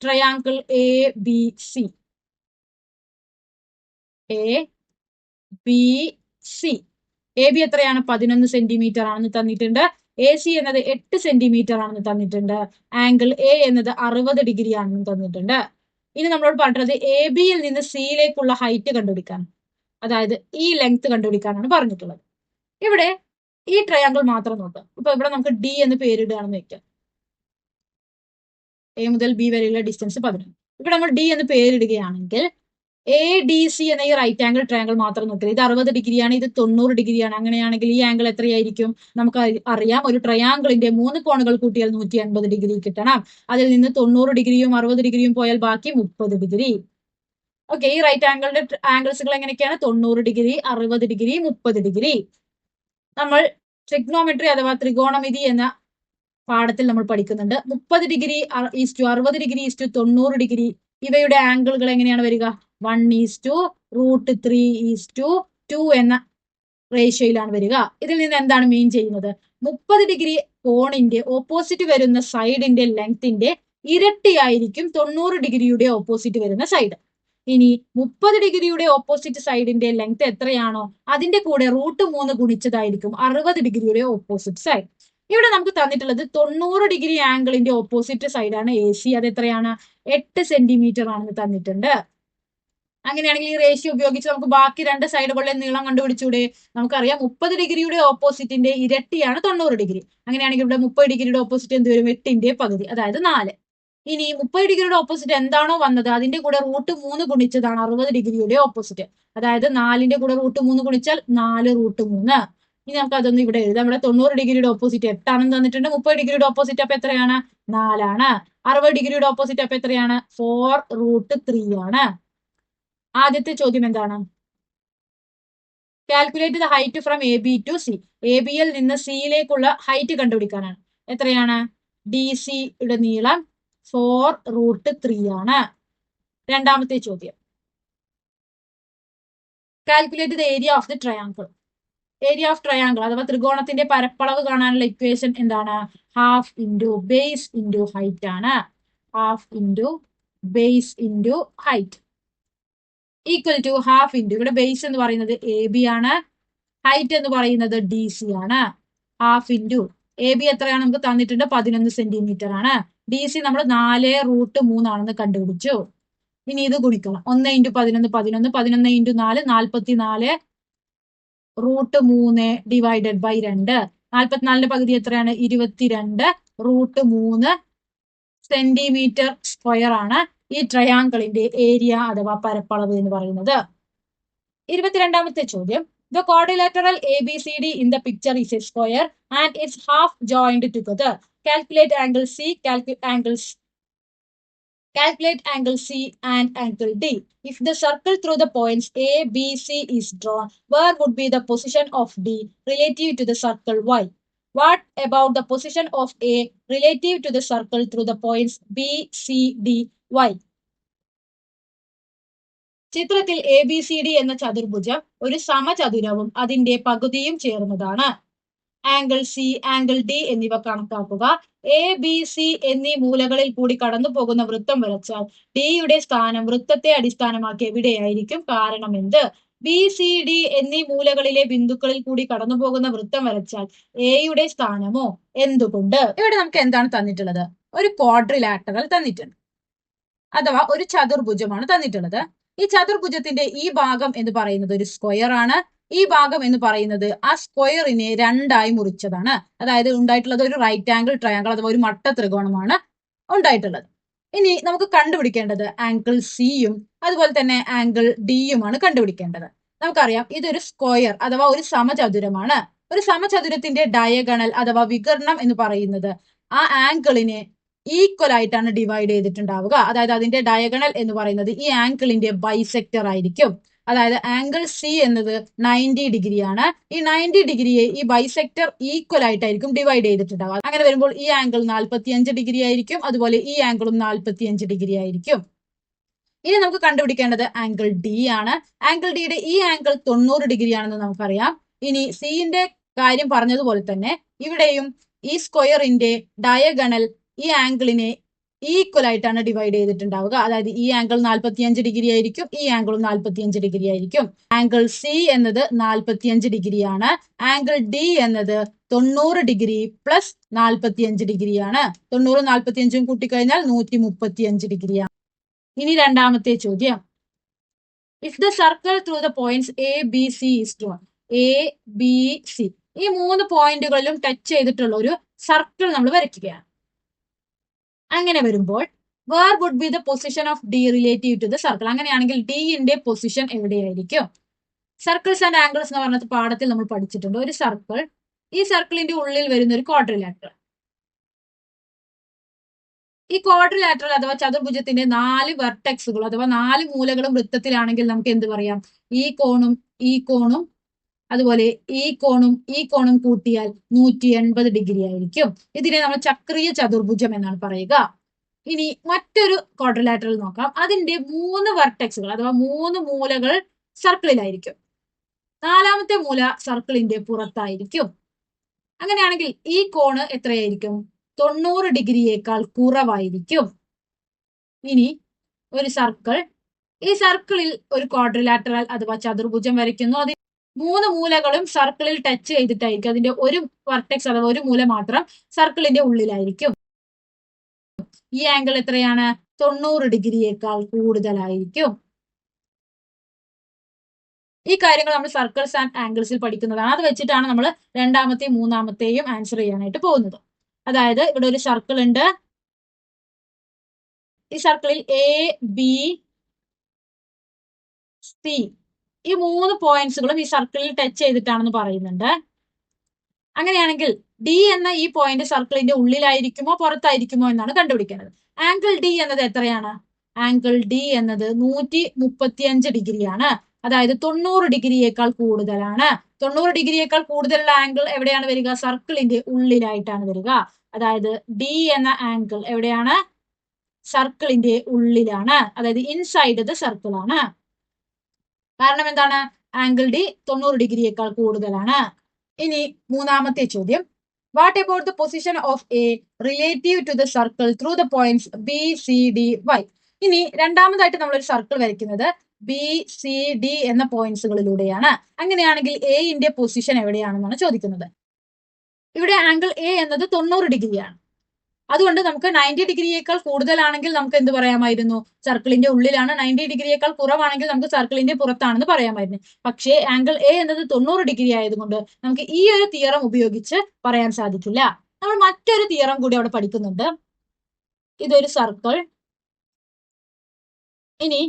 Triangle ABC. ABC. AB എത്രയാണ്? 11 സെന്റിമീറ്റർ ആണെന്ന് തന്നിട്ടുണ്ട്. AC എന്നത് 8 സെന്റിമീറ്റർ ആണെന്ന് തന്നിട്ടുണ്ട്. ആംഗിൾ A എന്നത് 60 ഡിഗ്രി ആണെന്ന് തന്നിട്ടുണ്ട്. ഇനി നമ്മളോട് പറഞ്ഞത് ABയിൽ നിന്ന് സിയിലേക്കുള്ള ഹൈറ്റ് കണ്ടുപിടിക്കാൻ, അതായത് ഈ ലെങ്ത് കണ്ടുപിടിക്കാനാണ് പറഞ്ഞിട്ടുള്ളത്. ഇവിടെ ഈ ട്രയാങ്കിൾ മാത്രം നോക്കാം. ഇപ്പൊ ഇവിടെ നമുക്ക് D എന്ന് പേരിടുകയാണെന്ന് വെക്കാം. A മുതൽ B വരെയുള്ള ഡിസ്റ്റൻസ് 11. ഇവിടെ നമ്മൾ D എന്ന് പേരിടുകയാണെങ്കിൽ ADC എന്ന ഈ റൈറ്റ് ആംഗിൾ ട്രയാങ്കിൾ മാത്രം നോക്കുക. ഇത് 60 ഡിഗ്രിയാണ്, ഇത് 90 ഡിഗ്രിയാണ്. അങ്ങനെയാണെങ്കിൽ ഈ ആംഗിൾ എത്രയായിരിക്കും? നമുക്ക് അറിയാം, ഒരു ട്രയാങ്കിളിന്റെ 3 കോണുകൾ കൂട്ടിയാൽ 180 ഡിഗ്രി കിട്ടണം. അതിൽ നിന്ന് 90 ഡിഗ്രിയും 60 ഡിഗ്രിയും പോയാൽ ബാക്കി 30 ഡിഗ്രി. ഓക്കെ, ഈ റൈറ്റ് ആംഗിളിന്റെ ആംഗിൾസുകൾ എങ്ങനെയൊക്കെയാണ്? 90 ഡിഗ്രി, 60 ഡിഗ്രി, 30 ഡിഗ്രി. നമ്മൾ ട്രിഗ്നോമെട്രി അഥവാ ത്രികോണമിതി എന്ന പാഠത്തിൽ നമ്മൾ പഠിക്കുന്നുണ്ട്. 30 degree is to 60 degree is to 90 degree ഇവയുടെ ആംഗിളുകൾ എങ്ങനെയാണ് വരിക? 1:√3:2 എന്ന റേഷ്യോയിലാണ് വരിക. ഇതിൽ നിന്ന് എന്താണ് മീൻ ചെയ്യുന്നത്? 30 ഡിഗ്രി കോണിന്റെ ഓപ്പോസിറ്റ് വരുന്ന സൈഡിന്റെ ലെങ്ത്തിന്റെ ഇരട്ടിയായിരിക്കും 90 ഡിഗ്രിയുടെ ഓപ്പോസിറ്റ് വരുന്ന സൈഡ്. ഇനി 30 ഡിഗ്രിയുടെ ഓപ്പോസിറ്റ് സൈഡിന്റെ ലെങ്ത് എത്രയാണോ അതിന്റെ കൂടെ √3 ഗുണിച്ചതായിരിക്കും 60 ഡിഗ്രിയുടെ ഓപ്പോസിറ്റ് സൈഡ്. ഇവിടെ നമുക്ക് തന്നിട്ടുള്ളത് 90 ഡിഗ്രി ആംഗിളിന്റെ ഓപ്പോസിറ്റ് സൈഡാണ് AC. അത് എത്രയാണ്? 8 സെന്റിമീറ്റർ ആണെന്ന് തന്നിട്ടുണ്ട്. അങ്ങനെയാണെങ്കിൽ ഈ റേഷ്യോ ഉപയോഗിച്ച് നമുക്ക് ബാക്കി രണ്ട് സൈഡുകളുടെ നീളം കണ്ടുപിടിച്ചൂടെ? നമുക്കറിയാം 30 ഡിഗ്രിയുടെ ഓപ്പോസിറ്റിന്റെ ഇരട്ടിയാണ് 90 ഡിഗ്രി. അങ്ങനെയാണെങ്കിൽ ഇവിടെ 30 ഡിഗ്രിയുടെ ഓപ്പോസിറ്റ് എന്ത് വരും? 8ന്റെ പകുതി, അതായത് 4. ഇനി 30 ഡിഗ്രിയുടെ ഓപ്പോസിറ്റ് എന്താണോ വന്നത് അതിന്റെ കൂടെ √3 ഗുണിച്ചതാണ് 60 ഡിഗ്രിയുടെ ഓപ്പോസിറ്റ്. അതായത് 4ന്റെ കൂടെ √3 ഗുണിച്ചാൽ 4√3. ഇനി നമുക്ക് അതൊന്നും ഇവിടെ എഴുതാം. ഇവിടെ 90 ഡിഗ്രിയുടെ ഓപ്പോസിറ്റ് 8 ആണെന്ന് തന്നിട്ടുണ്ട്. 30 ഡിഗ്രിയുടെ ഓപ്പോസിറ്റ് അപ്പൊ എത്രയാണ്? 4 ആണ്. 60 ഡിഗ്രിയുടെ ഓപ്പോസിറ്റ് അപ്പൊ എത്രയാണ്? 4√3 ആണ്. ആദ്യത്തെ ചോദ്യം എന്താണ്? Calculate the height from AB to C. ABയിൽ നിന്ന് സിയിലേക്കുള്ള ഹൈറ്റ് കണ്ടുപിടിക്കാനാണ്. എത്രയാണ്? DC യുടെ നീളം 4√3 ആണ്. രണ്ടാമത്തെ ചോദ്യം, calculate the area of the triangle. Area of triangle അഥവാ ത്രികോണത്തിന്റെ പരപ്പളവ് കാണാനുള്ള ഇക്വേഷൻ എന്താണ്? Half into base into height ആണ്. Half into base into height equal to half into, ഇവിടെ ബേസ് എന്ന് പറയുന്നത് AB ആണ്, ഹൈറ്റ് എന്ന് പറയുന്നത് DC ആണ്. ഹാഫ് ഇൻറ്റു AB എത്രയാണ് നമുക്ക് തന്നിട്ടുണ്ട്? 11 സെന്റിമീറ്റർ ആണ്. DC നമ്മൾ 4√3 ആണെന്ന് കണ്ടുപിടിച്ചു. ഇനി ഇത് ഗുണിക്കണം. 1 × 11 11, 11 × 4 44√3 ഡിവൈഡഡ് ബൈ 2. 44ന്റെ പകുതി എത്രയാണ്? 22√3 സെന്റിമീറ്റർ സ്ക്വയർ ആണ് ഈ ട്രയാങ്കിളിന്റെ ഏരിയ അഥവാ പരപ്പളവ് എന്ന് പറയുന്നത്. 22ാമത്തെ ചോദ്യം, the quadrilateral ABCD in the picture is a square and its half joined together. Calculate angle C, calculate angle C and angle D. If the circle through the points A, B, C is drawn, where would be the position of D relative to the circle Y? What about the position of A relative to the circle through the points B, C, D, Y? ചിത്രത്തിൽ ABCD എന്ന ചതുർഭുജം ഒരു സമചതുരവും അതിന്റെ പകുതിയും ചേർന്നതാണ്. Angle C, angle D എന്നിവ കണക്കാക്കുക. ABC എന്നീ മൂലകളിൽ കൂടി കടന്നു പോകുന്ന വൃത്തം വരച്ചാൽ ഡിയുടെ സ്ഥാനം വൃത്തത്തെ അടിസ്ഥാനമാക്കി എവിടെയായിരിക്കും? കാരണം എന്ത്? BCD എന്നീ മൂലകളിലെ ബിന്ദുക്കളിൽ കൂടി കടന്നു പോകുന്ന വൃത്തം വരച്ചാൽ എയുടെ സ്ഥാനമോ? എന്തുകൊണ്ട്? ഇവിടെ നമുക്ക് എന്താണ് തന്നിട്ടുള്ളത്? ഒരു ക്വാഡ്രിലാറ്ററൽ തന്നിട്ടുണ്ട്, അഥവാ ഒരു ചതുർഭുജമാണ് തന്നിട്ടുള്ളത്. ഈ ചതുർഭുജത്തിന്റെ ഈ ഭാഗം എന്ന് പറയുന്നത് ഒരു സ്ക്വയർ ആണ്. ഈ ഭാഗം എന്ന് പറയുന്നത് ആ സ്ക്വയറിനെ രണ്ടായി മുറിച്ചതാണ്. അതായത് ഉണ്ടായിട്ടുള്ളത് ഒരു റൈറ്റ് ആംഗിൾ ട്രയാങ്കിൾ അഥവാ ഒരു മട്ട ത്രികോണമാണ് ഉണ്ടായിട്ടുള്ളത്. ഇനി നമുക്ക് കണ്ടുപിടിക്കേണ്ടത് ആംഗിൾ സിയും അതുപോലെ തന്നെ ആംഗിൾ ഡിയുമാണ് കണ്ടുപിടിക്കേണ്ടത്. നമുക്കറിയാം ഇതൊരു സ്ക്വയർ അഥവാ ഒരു സമചതുരമാണ്. ഒരു സമചതുരത്തിന്റെ ഡയഗണൽ അഥവാ വികർണം എന്ന് പറയുന്നത് ആ ആംഗിളിനെ ഈക്വൽ ആയിട്ടാണ് ഡിവൈഡ് ചെയ്തിട്ടുണ്ടാവുക. അതായത് അതിന്റെ ഡയഗണൽ എന്ന് പറയുന്നത് ഈ ആംഗിളിന്റെ ബൈസെക്ടർ ആയിരിക്കും. അതായത് ആംഗിൾ സി എന്നത് 90 ഡിഗ്രിയാണ്. ഈ 90 ഡിഗ്രിയെ ഈ ബൈസെക്ടർ ഈക്വൽ ആയിട്ടായിരിക്കും ഡിവൈഡ് ചെയ്തിട്ടുണ്ടാവുക. അങ്ങനെ വരുമ്പോൾ ഈ ആംഗിൾ 45 ഡിഗ്രി ആയിരിക്കും, അതുപോലെ ഈ ആംഗിളും 45 ഡിഗ്രി ആയിരിക്കും. ഇനി നമുക്ക് കണ്ടുപിടിക്കേണ്ടത് ആംഗിൾ ഡി ആണ്. ആംഗിൾ ഡിയുടെ ഈ ആംഗിൾ 90 ഡിഗ്രി ആണെന്ന് നമുക്കറിയാം. ഇനി സിന്റെ കാര്യം പറഞ്ഞതുപോലെ തന്നെ ഇവിടെയും ഈ സ്ക്വയറിന്റെ ഡയഗണൽ ഈ ആംഗിളിനെ ഈക്വൽ ആയിട്ടാണ് ഡിവൈഡ് ചെയ്തിട്ടുണ്ടാവുക. അതായത് ഈ ആംഗിൾ 45 ഡിഗ്രി ആയിരിക്കും, ഈ ആംഗിളും 45 ഡിഗ്രി ആയിരിക്കും. ആംഗിൾ സി എന്നത് 45 ഡിഗ്രിയാണ്. ആംഗിൾ ഡി എന്നത് 90 ഡിഗ്രി പ്ലസ് 45 ഡിഗ്രിയാണ്. 90 45ഉം കൂട്ടിക്കഴിഞ്ഞാൽ 135 ഡിഗ്രിയാണ്. ഇനി രണ്ടാമത്തെ ചോദ്യം, if the circle through the points A B C is drone. A B C ഈ 3 പോയിന്റുകളിലും ടച്ച് ചെയ്തിട്ടുള്ള ഒരു സർക്കിൾ നമ്മൾ വരയ്ക്കുകയാണ്. അങ്ങനെ വരുമ്പോൾ where would be the position of D relative to the circle? അങ്ങനെയാണെങ്കിൽ ഡിന്റെ പൊസിഷൻ എവിടെയായിരിക്കും? സർക്കിൾസ് ആൻഡ് ആംഗിൾസ് എന്ന് പറഞ്ഞ പാഠത്തിൽ നമ്മൾ പഠിച്ചിട്ടുണ്ട്. ഒരു സർക്കിൾ, ഈ സർക്കിളിന്റെ ഉള്ളിൽ വരുന്ന ഒരു ക്വാഡ്രിലാറ്ററൽ. ഈ ക്വാഡ്രിലാറ്ററൽ അഥവാ ചതുർഭുജത്തിന്റെ 4 വെർട്ടെക്സുകൾ അഥവാ 4 മൂലകളും വൃത്തത്തിലാണെങ്കിൽ നമുക്ക് എന്ത് പറയാം? ഈ കോണും അതുപോലെ ഈ കോണും കൂട്ടിയാൽ 180 ഡിഗ്രി ആയിരിക്കും. ഇതിനെ നമ്മൾ ചക്രീയ ചതുർഭുജം എന്നാണ് പറയുക. ഇനി മറ്റൊരു ക്വാഡ്രിലാറ്ററൽ നോക്കാം. അതിന്റെ 3 വെർട്ടെക്സുകൾ അഥവാ 3 മൂലകൾ സർക്കിളിലായിരിക്കും. 4ാമത്തെ മൂല സർക്കിളിന്റെ പുറത്തായിരിക്കും. അങ്ങനെയാണെങ്കിൽ ഈ കോണ് എത്രയായിരിക്കും? 90 ഡിഗ്രിയേക്കാൾ കുറവായിരിക്കും. ഇനി ഒരു ഈ സർക്കിളിൽ ഒരു ക്വാഡ്രിലാറ്ററൽ അഥവാ ചതുർഭുജം വരയ്ക്കുന്നു. അതിൽ 3 മൂലകളും സർക്കിളിൽ ടച്ച് ചെയ്തിട്ടായിരിക്കും. അതിന്റെ ഒരു വെർട്ടെക്സ് അഥവാ ഒരു മൂല മാത്രം സർക്കിളിന്റെ ഉള്ളിലായിരിക്കും. ഈ ആംഗിൾ എത്രയാണ്? 90 ഡിഗ്രിയേക്കാൾ കൂടുതലായിരിക്കും. ഈ കാര്യങ്ങൾ നമ്മൾ സർക്കിൾസ് ആൻഡ് ആംഗിൾസിൽ പഠിക്കുന്നതാണ്. അത് വെച്ചിട്ടാണ് നമ്മൾ 2ാമത്തെയും 3ാമത്തെയും ആൻസർ ചെയ്യാനായിട്ട് പോകുന്നത്. അതായത് ഇവിടെ ഒരു സർക്കിൾ ഉണ്ട്. ഈ സർക്കിളിൽ എ ബി സി ഈ 3 പോയിന്റ്സുകളും ഈ സർക്കിളിൽ ടച്ച് ചെയ്തിട്ടാണെന്ന് പറയുന്നുണ്ട്. അങ്ങനെയാണെങ്കിൽ ഡി എന്ന ഈ പോയിന്റ് സർക്കിളിന്റെ ഉള്ളിലായിരിക്കുമോ പുറത്തായിരിക്കുമോ എന്നാണ് കണ്ടുപിടിക്കേണ്ടത്. ആംഗിൾ ഡി എന്നത് എത്രയാണ്? ആംഗിൾ ഡി എന്നത് 135 ഡിഗ്രിയാണ്. അതായത് 90 ഡിഗ്രിയേക്കാൾ കൂടുതലാണ്. 90 ഡിഗ്രിയേക്കാൾ കൂടുതലുള്ള ആംഗിൾ എവിടെയാണ് വരിക? സർക്കിളിന്റെ ഉള്ളിലായിട്ടാണ് വരിക. അതായത് ഡി എന്ന ആംഗിൾ എവിടെയാണ്? സർക്കിളിന്റെ ഉള്ളിലാണ്. അതായത് ഇൻസൈഡ് ദ സർക്കിൾ ആണ്. കാരണം എന്താണ്? ആംഗിൾ ഡി 90 ഡിഗ്രിയേക്കാൾ കൂടുതലാണ്. ഇനി 3ാമത്തെ ചോദ്യം, what about the position of A relative to the circle through the points B C D Y? ഇനി 2ാമതായിട്ട് നമ്മൾ ഒരു സർക്കിൾ വരയ്ക്കുന്നത് ബി സി ഡി എന്ന പോയിന്റ്സുകളിലൂടെയാണ്. അങ്ങനെയാണെങ്കിൽ എന്റെ പൊസിഷൻ എവിടെയാണെന്നാണ് ചോദിക്കുന്നത്. ഇവിടെ ആംഗിൾ എ എന്നത് 90 ഡിഗ്രിയാണ്. അതുകൊണ്ട് നമുക്ക് 90 ഡിഗ്രിയേക്കാൾ കൂടുതലാണെങ്കിൽ നമുക്ക് എന്ത് പറയാമായിരുന്നു? സർക്കിളിന്റെ ഉള്ളിലാണ്. 90 ഡിഗ്രിയേക്കാൾ കുറവാണെങ്കിൽ നമുക്ക് സർക്കിളിന്റെ പുറത്താണെന്ന് പറയാമായിരുന്നു. പക്ഷേ ആംഗിൾ എ എന്നത് 90 ഡിഗ്രി ആയതുകൊണ്ട് നമുക്ക് ഈ ഒരു തിയറം ഉപയോഗിച്ച് പറയാൻ സാധിക്കില്ല. നമ്മൾ മറ്റൊരു തിയറം കൂടി അവിടെ പഠിക്കുന്നുണ്ട്. ഇതൊരു സർക്കിൾ. ഇനി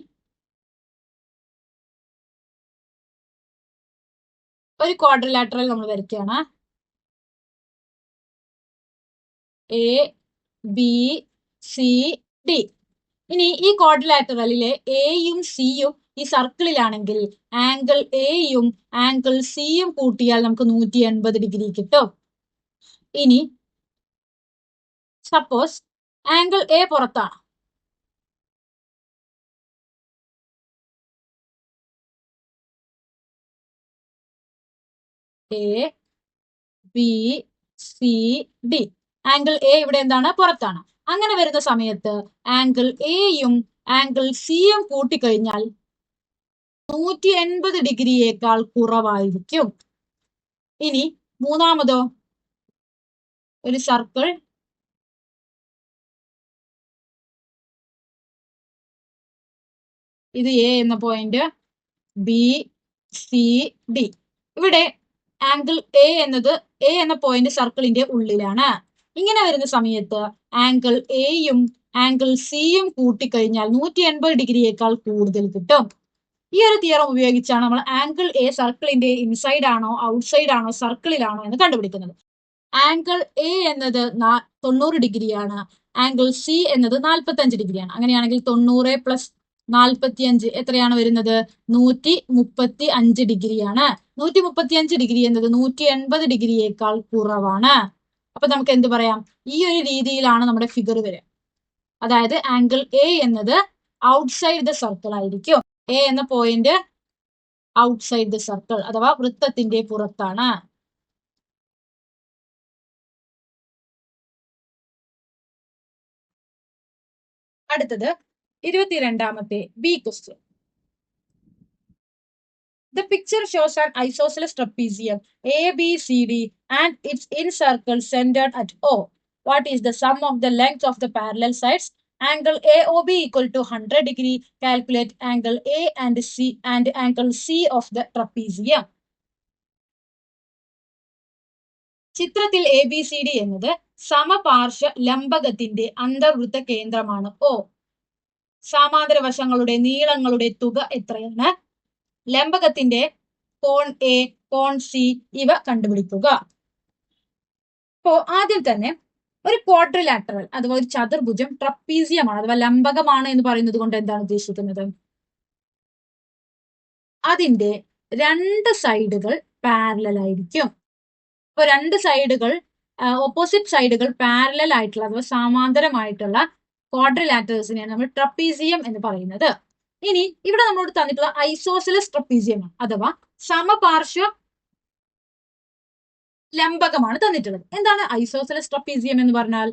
ഒരു ക്വാഡ്രിലാറ്ററൽ നമ്മൾ വരയ്ക്കുകയാണ്. A B C D. ഇനി ഈ ക്വാഡ്രിലാറ്ററലിലെ എയും സിയും ഈ സർക്കിളിലാണെങ്കിൽ ആംഗിൾ എയും ആംഗിൾ സിയും കൂട്ടിയാൽ നമുക്ക് 180 ഡിഗ്രി കിട്ടും. ഇനി സപ്പോസ് ആംഗിൾ എ പുറത്താണ്. A B C D. Angle A ഇവിടെ എന്താണ്? പുറത്താണ്. അങ്ങനെ വരുന്ന സമയത്ത് ആംഗിൾ എയും ആംഗിൾ സിയും കൂട്ടിക്കഴിഞ്ഞാൽ 180 ഡിഗ്രിയേക്കാൾ കുറവായിരിക്കും. ഇനി 3ാമതോ, ഒരു സർക്കിൾ. ഇത് എ എന്ന പോയിന്റ്, ബി സി ഡി. ഇവിടെ ആംഗിൾ എ എന്ന പോയിന്റ് സർക്കിളിന്റെ ഉള്ളിലാണ്. ഇങ്ങനെ വരുന്ന സമയത്ത് ആംഗിൾ എയും ആംഗിൾ സിയും കൂട്ടിക്കഴിഞ്ഞാൽ 180 ഡിഗ്രിയേക്കാൾ കൂടുതൽ കിട്ടും. ഈ ഒരു തിയറം ഉപയോഗിച്ചാണ് നമ്മൾ ആംഗിൾ എ സർക്കിളിന്റെ ഇൻസൈഡ് ആണോ ഔട്ട്സൈഡ് ആണോ സർക്കിളിലാണോ എന്ന് കണ്ടുപിടിക്കുന്നത്. ആംഗിൾ എ എന്നത് 90 ഡിഗ്രിയാണ്. ആംഗിൾ സി എന്നത് 45 ഡിഗ്രിയാണ്. അങ്ങനെയാണെങ്കിൽ 90 പ്ലസ് 45 എത്രയാണ് വരുന്നത്? 135 ഡിഗ്രിയാണ്. 135 ഡിഗ്രി എന്നത് 180 ഡിഗ്രിയേക്കാൾ കുറവാണ്. അപ്പൊ നമുക്ക് എന്ത് പറയാം? ഈ ഒരു രീതിയിലാണ് നമ്മുടെ ഫിഗർ വരിക. അതായത് ആംഗിൾ എ എന്നത് ഔട്ട്സൈഡ് ദ സർക്കിൾ ആയിരിക്കും. എ എന്ന പോയിന്റ് ഔട്ട്സൈഡ് ദ സർക്കിൾ അഥവാ വൃത്തത്തിന്റെ പുറത്താണ്. അടുത്തത് 22ാമത്തെ B question. The picture shows an isosceles trapezium ABCD and its incircle centered at O. What is the sum of the length of the parallel sides? Angle AOB equal to 100 degree. Calculate angle A and C and angle C of the trapezium. ചിത്രത്തിൽ ABCD എന്നത് സമപാർശ്വ ലംബകത്തിന്റെ അന്തർവൃത്ത കേന്ദ്രമാണ് O. സമാന്തര വശങ്ങളുടെ നീളങ്ങളുടെ തുക എത്രയാണ്? ലംബകത്തിന്റെ കോൺ A, cone C ഇവ കണ്ടുപിടിക്കുക. അപ്പോ ആദ്യം തന്നെ ഒരു ക്വാഡ്രിലാറ്ററൽ അഥവാ ഒരു ചതുർഭുജം ട്രപ്പീസിയമാണ് അഥവാ ലംബകമാണ് എന്ന് പറയുന്നത് കൊണ്ട് എന്താണ് ഉദ്ദേശിക്കുന്നത്? അതിന്റെ രണ്ട് സൈഡുകൾ പാരലൽ ആയിരിക്കും. അപ്പൊ രണ്ട് സൈഡുകൾ ഓപ്പോസിറ്റ് സൈഡുകൾ പാരലൽ ആയിട്ടുള്ള അഥവാ സമാന്തരമായിട്ടുള്ള ക്വാഡ്രിലാറ്ററൽസിനെയാണ് നമ്മൾ ട്രപ്പീസിയം എന്ന് പറയുന്നത്. ഇനി ഇവിടെ നമ്മളോട് തന്നിട്ടുള്ള ഐസോസെലസ് ട്രപ്പീസിയമാണ് അഥവാ സമപാർശ്വ ലംബകമാണ് തന്നിട്ടുള്ളത്. എന്താണ് ഐസോസെലസ് ട്രപ്പീസിയം എന്ന് പറഞ്ഞാൽ?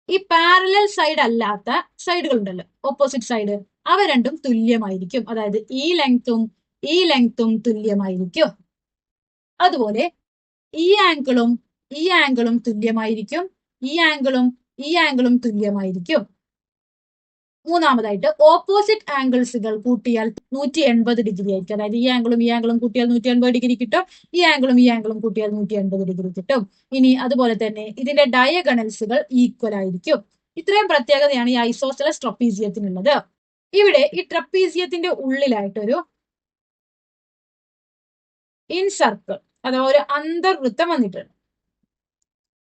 ഈ പാരലൽ സൈഡ് അല്ലാത്ത സൈഡുകൾ ഉണ്ടല്ലോ, ഓപ്പോസിറ്റ് സൈഡ്, അവ രണ്ടും തുല്യമായിരിക്കും. അതായത് ഈ ലെങ്തും തുല്യമായിരിക്കും. അതുപോലെ ഈ ആംഗിളും തുല്യമായിരിക്കും. ഈ ആംഗിളും തുല്യമായിരിക്കും. മൂന്നാമതായിട്ട് ഓപ്പോസിറ്റ് ആംഗിൾസുകൾ കൂട്ടിയാൽ 180 ഡിഗ്രി ആയിരിക്കും. അതായത് ഈ ആംഗിളും കൂട്ടിയാൽ 180 ഡിഗ്രി കിട്ടും. ഈ ആംഗിളും കൂട്ടിയാൽ 180 ഡിഗ്രി കിട്ടും. ഇനി അതുപോലെ തന്നെ ഇതിന്റെ ഡയഗണൽസുകൾ ഈക്വൽ ആയിരിക്കും. ഇത്രയും പ്രത്യേകതയാണ് ഈ ഐസോസെലസ് ട്രപ്പീസിയത്തിനുള്ളത്. ഇവിടെ ഈ ട്രപ്പീസിയത്തിന്റെ ഉള്ളിലായിട്ടൊരു ഇൻസർക്കിൾ അഥവാ ഒരു അന്തർവൃത്തം വന്നിട്ടുണ്ട്.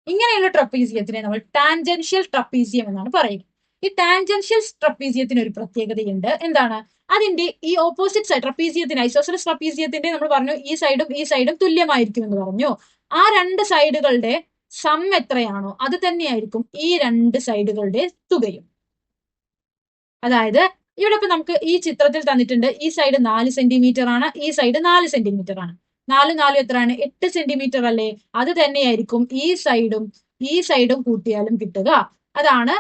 ഇങ്ങനെയുള്ള ട്രപ്പീസിയത്തിനെ നമ്മൾ ടാൻജൻഷ്യൽ ട്രപ്പീസിയം എന്നാണ് പറയുന്നത്. ഈ ടാൻജൻഷ്യൽ ട്രപ്പീസിയത്തിന് ഒരു പ്രത്യേകതയുണ്ട്. എന്താണ്? അതിന്റെ ഈ ഓപ്പോസിറ്റ് സൈഡ് ട്രപ്പീസിയത്തിന്, ഐസോസെലസ് ട്രപ്പീസിയത്തിന്റെ നമ്മൾ പറഞ്ഞു ഈ സൈഡും തുല്യമായിരിക്കും എന്ന് പറഞ്ഞു. ആ രണ്ട് സൈഡുകളുടെ സം എത്രയാണോ അത് തന്നെയായിരിക്കും ഈ രണ്ട് സൈഡുകളുടെ തുകയും. അതായത് ഇവിടെ ഇപ്പൊ നമുക്ക് ഈ ചിത്രത്തിൽ തന്നിട്ടുണ്ട്, ഈ സൈഡ് 4 സെന്റിമീറ്റർ ആണ്, ഈ സൈഡ് 4 സെന്റിമീറ്റർ ആണ്. 4 എത്രയാണ്? 8 സെന്റിമീറ്റർ അല്ലേ? അത് തന്നെയായിരിക്കും ഈ സൈഡും കൂട്ടിയാലും കിട്ടുക. അതാണ്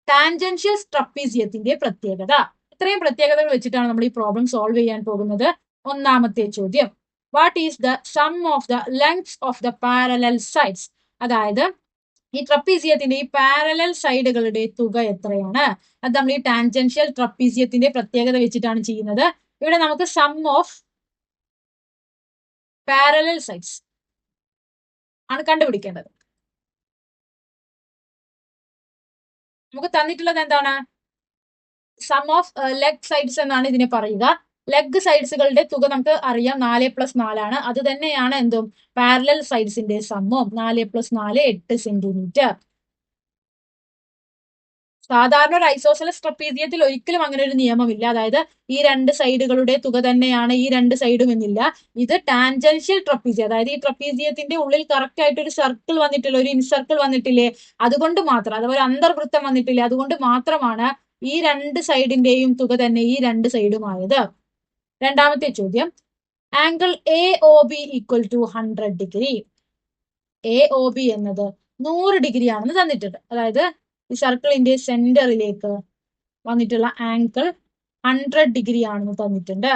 ടാൻജൻഷ്യൽ ട്രപ്പീസിയത്തിന്റെ പ്രത്യേകത. ഇത്രയും പ്രത്യേകതകൾ വെച്ചിട്ടാണ് നമ്മൾ ഈ പ്രോബ്ലം സോൾവ് ചെയ്യാൻ പോകുന്നത്. ഒന്നാമത്തെ ചോദ്യം, what is the sum of the lengths of the parallel sides? അതായത് ഈ ട്രപ്പീസിയത്തിന്റെ ഈ പാരലൽ സൈഡുകളുടെ തുക എത്രയാണ്? അത് നമ്മൾ ഈ ടാൻജൻഷ്യൽ ട്രപ്പീസിയത്തിന്റെ പ്രത്യേകത വെച്ചിട്ടാണ് ചെയ്യുന്നത്. ഇവിടെ നമുക്ക് സം ഓഫ് പാരലൽ സൈഡ്സ് ആണ് കണ്ടുപിടിക്കേണ്ടത്. നമുക്ക് തന്നിട്ടുള്ളത് എന്താണ്? സം ഓഫ് ലെഗ് സൈഡ്സ് എന്നാണ് ഇതിനെ പറയുക. ലെഗ് സൈഡ്സുകളുടെ തുക നമുക്ക് അറിയാം, 4 + 4 ആണ്. അത് തന്നെയാണ് എന്തും പാരലൽ സൈഡ്സിന്റെ സമ്മും. 4 + 4 8 സെന്റിമീറ്റർ. സാധാരണ ഒരു ഐസോസെലസ് ട്രപ്പീസിയത്തിൽ ഒരിക്കലും അങ്ങനെ ഒരു നിയമമില്ല. അതായത് ഈ രണ്ട് സൈഡുകളുടെ തുക തന്നെയാണ് ഈ രണ്ട് സൈഡും എന്നില്ല. ഇത് ടാൻജൻഷ്യൽ ട്രപ്പീസിയം, അതായത് ഈ ട്രപ്പീസിയത്തിന്റെ ഉള്ളിൽ കറക്റ്റ് ആയിട്ട് ഒരു സർക്കിൾ വന്നിട്ടില്ല, ഒരു ഇൻസർക്കിൾ വന്നിട്ടില്ലേ, അതുകൊണ്ട് മാത്രം, അഥവാ ഒരു അന്തർവൃത്തം വന്നിട്ടില്ലേ, അതുകൊണ്ട് മാത്രമാണ് ഈ രണ്ട് സൈഡിന്റെയും തുക തന്നെ ഈ രണ്ട് സൈഡുമായത്. രണ്ടാമത്തെ ചോദ്യം, angle A O B equal to 100 degree. A O B എന്നത് 100 ഡിഗ്രി ആണെന്ന് തന്നിട്ടുണ്ട്. അതായത് ഈ സർക്കിളിന്റെ സെന്ററിലേക്ക് വന്നിട്ടുള്ള ആംഗിൾ 100 ഡിഗ്രി ആണെന്ന് തന്നിട്ടുണ്ട്.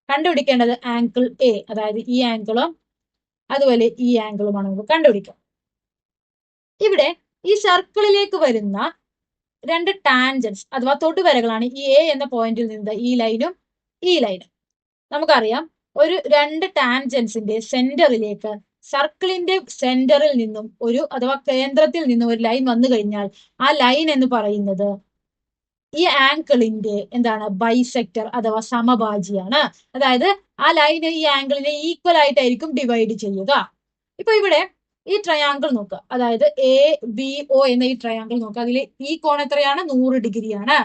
കണ്ടുപിടിക്കേണ്ടത് ആംഗിൾ എ, അതായത് ഈ ആംഗിളും അതുപോലെ ഈ ആംഗിളുമാണ് നമുക്ക് കണ്ടുപിടിക്കാം. ഇവിടെ ഈ സർക്കിളിലേക്ക് വരുന്ന രണ്ട് ടാൻജൻസ് അഥവാ തൊടുവരകളാണ് ഈ എ എന്ന പോയിന്റിൽ നിന്ന് ഈ ലൈനും ഈ ലൈനും. നമുക്കറിയാം, ഒരു രണ്ട് ടാൻജൻസിന്റെ സെന്ററിലേക്ക് സർക്കിളിന്റെ സെന്ററിൽ നിന്നും ഒരു അഥവാ കേന്ദ്രത്തിൽ നിന്നും ഒരു ലൈൻ വന്നു കഴിഞ്ഞാൽ ആ ലൈൻ എന്ന് പറയുന്നത് ഈ ആംഗിളിന്റെ എന്താണ്? ബൈസെക്ടർ അഥവാ സമഭാജിയാണ്. അതായത് ആ ലൈന് ഈ ആംഗിളിനെ ഈക്വൽ ആയിട്ടായിരിക്കും ഡിവൈഡ് ചെയ്യുക. ഇപ്പൊ ഇവിടെ ഈ ട്രയാങ്കിൾ നോക്കുക, അതായത് എ ബി ഒ എന്ന ഈ ട്രയാങ്കിൾ നോക്കുക. അതിൽ ഈ കോൺ എത്രയാണ്? 100 ഡിഗ്രിയാണ്.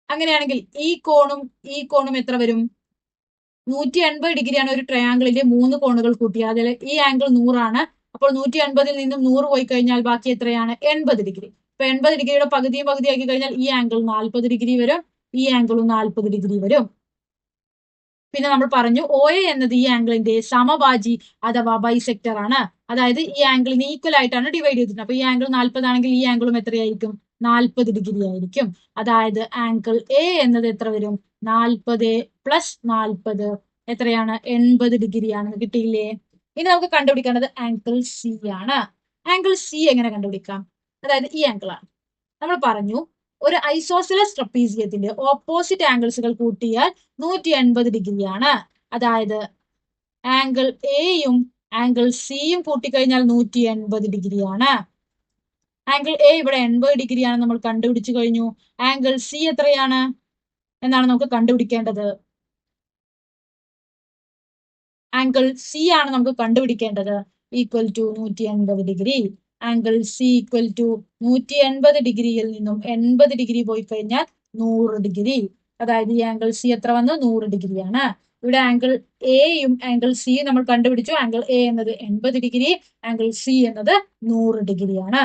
അങ്ങനെയാണെങ്കിൽ ഈ കോണും എത്ര വരും? 180 ഡിഗ്രിയാണ്. ഒരു ട്രയാങ്കിളിന്റെ 3 കോണുകൾ കൂട്ടിയാൽ അതിൽ ഈ ആംഗിൾ 100 ആണ്. അപ്പോൾ 180 നിന്നും 100 പോയി കഴിഞ്ഞാൽ ബാക്കി എത്രയാണ്? 80 ഡിഗ്രി. ഇപ്പൊ 80 ഡിഗ്രിയുടെ പകുതിയാക്കി കഴിഞ്ഞാൽ ഈ ആംഗിൾ 40 ഡിഗ്രി വരും, ഈ ആംഗിളും 40 ഡിഗ്രി വരും. പിന്നെ നമ്മൾ പറഞ്ഞു ഒ എ എന്നത് ഈ ആംഗിളിന്റെ സമഭാജി അഥവാ ബൈസെക്ടർ ആണ്. അതായത് ഈ ആംഗിളിന് ഈക്വൽ ആയിട്ടാണ് ഡിവൈഡ് ചെയ്തിട്ടുണ്ട്. അപ്പൊ ഈ ആംഗിൾ 40 ആണെങ്കിൽ ഈ ആംഗിളും എത്രയായിരിക്കും? 40 ഡിഗ്രി ആയിരിക്കും. അതായത് ആംഗിൾ എ എന്നത് എത്ര വരും? 40 + 40 എത്രയാണ്? 80 ഡിഗ്രി ആണെന്ന് കിട്ടിയില്ലേ? ഇനി നമുക്ക് കണ്ടുപിടിക്കേണ്ടത് ആംഗിൾ സി ആണ്. ആംഗിൾ സി എങ്ങനെ കണ്ടുപിടിക്കാം? അതായത് ഈ ആംഗിൾ ആണ്. നമ്മൾ പറഞ്ഞു, ഒരു ഐസോസെലസ് ട്രപ്പീസിയത്തിന്റെ ഓപ്പോസിറ്റ് ആംഗിൾസുകൾ കൂട്ടിയാൽ 180 ഡിഗ്രിയാണ്. അതായത് ആംഗിൾ എയും ആംഗിൾ സിയും കൂട്ടിക്കഴിഞ്ഞാൽ 180 ഡിഗ്രിയാണ്. ആംഗിൾ എ ഇവിടെ 80 ഡിഗ്രിയാണ് നമ്മൾ കണ്ടുപിടിച്ചു കഴിഞ്ഞു. ആംഗിൾ സി എത്രയാണ് എന്നാണ് നമുക്ക് കണ്ടുപിടിക്കേണ്ടത്. ആംഗിൾ സി ആണ് നമുക്ക് കണ്ടുപിടിക്കേണ്ടത്. Equal to 180 degree. Angle C equal to 180 ഡിഗ്രിയിൽ നിന്നും 80 ഡിഗ്രി പോയി കഴിഞ്ഞാൽ 100 ഡിഗ്രി. അതായത് ഈ ആംഗിൾ സി എത്ര വന്നു? 100 ഡിഗ്രിയാണ്. ഇവിടെ ആംഗിൾ എയും ആംഗിൾ സിയും നമ്മൾ കണ്ടുപിടിച്ചു. ആംഗിൾ എ എന്നത് 80 ഡിഗ്രി, ആംഗിൾ സി എന്നത് 100 ഡിഗ്രിയാണ്.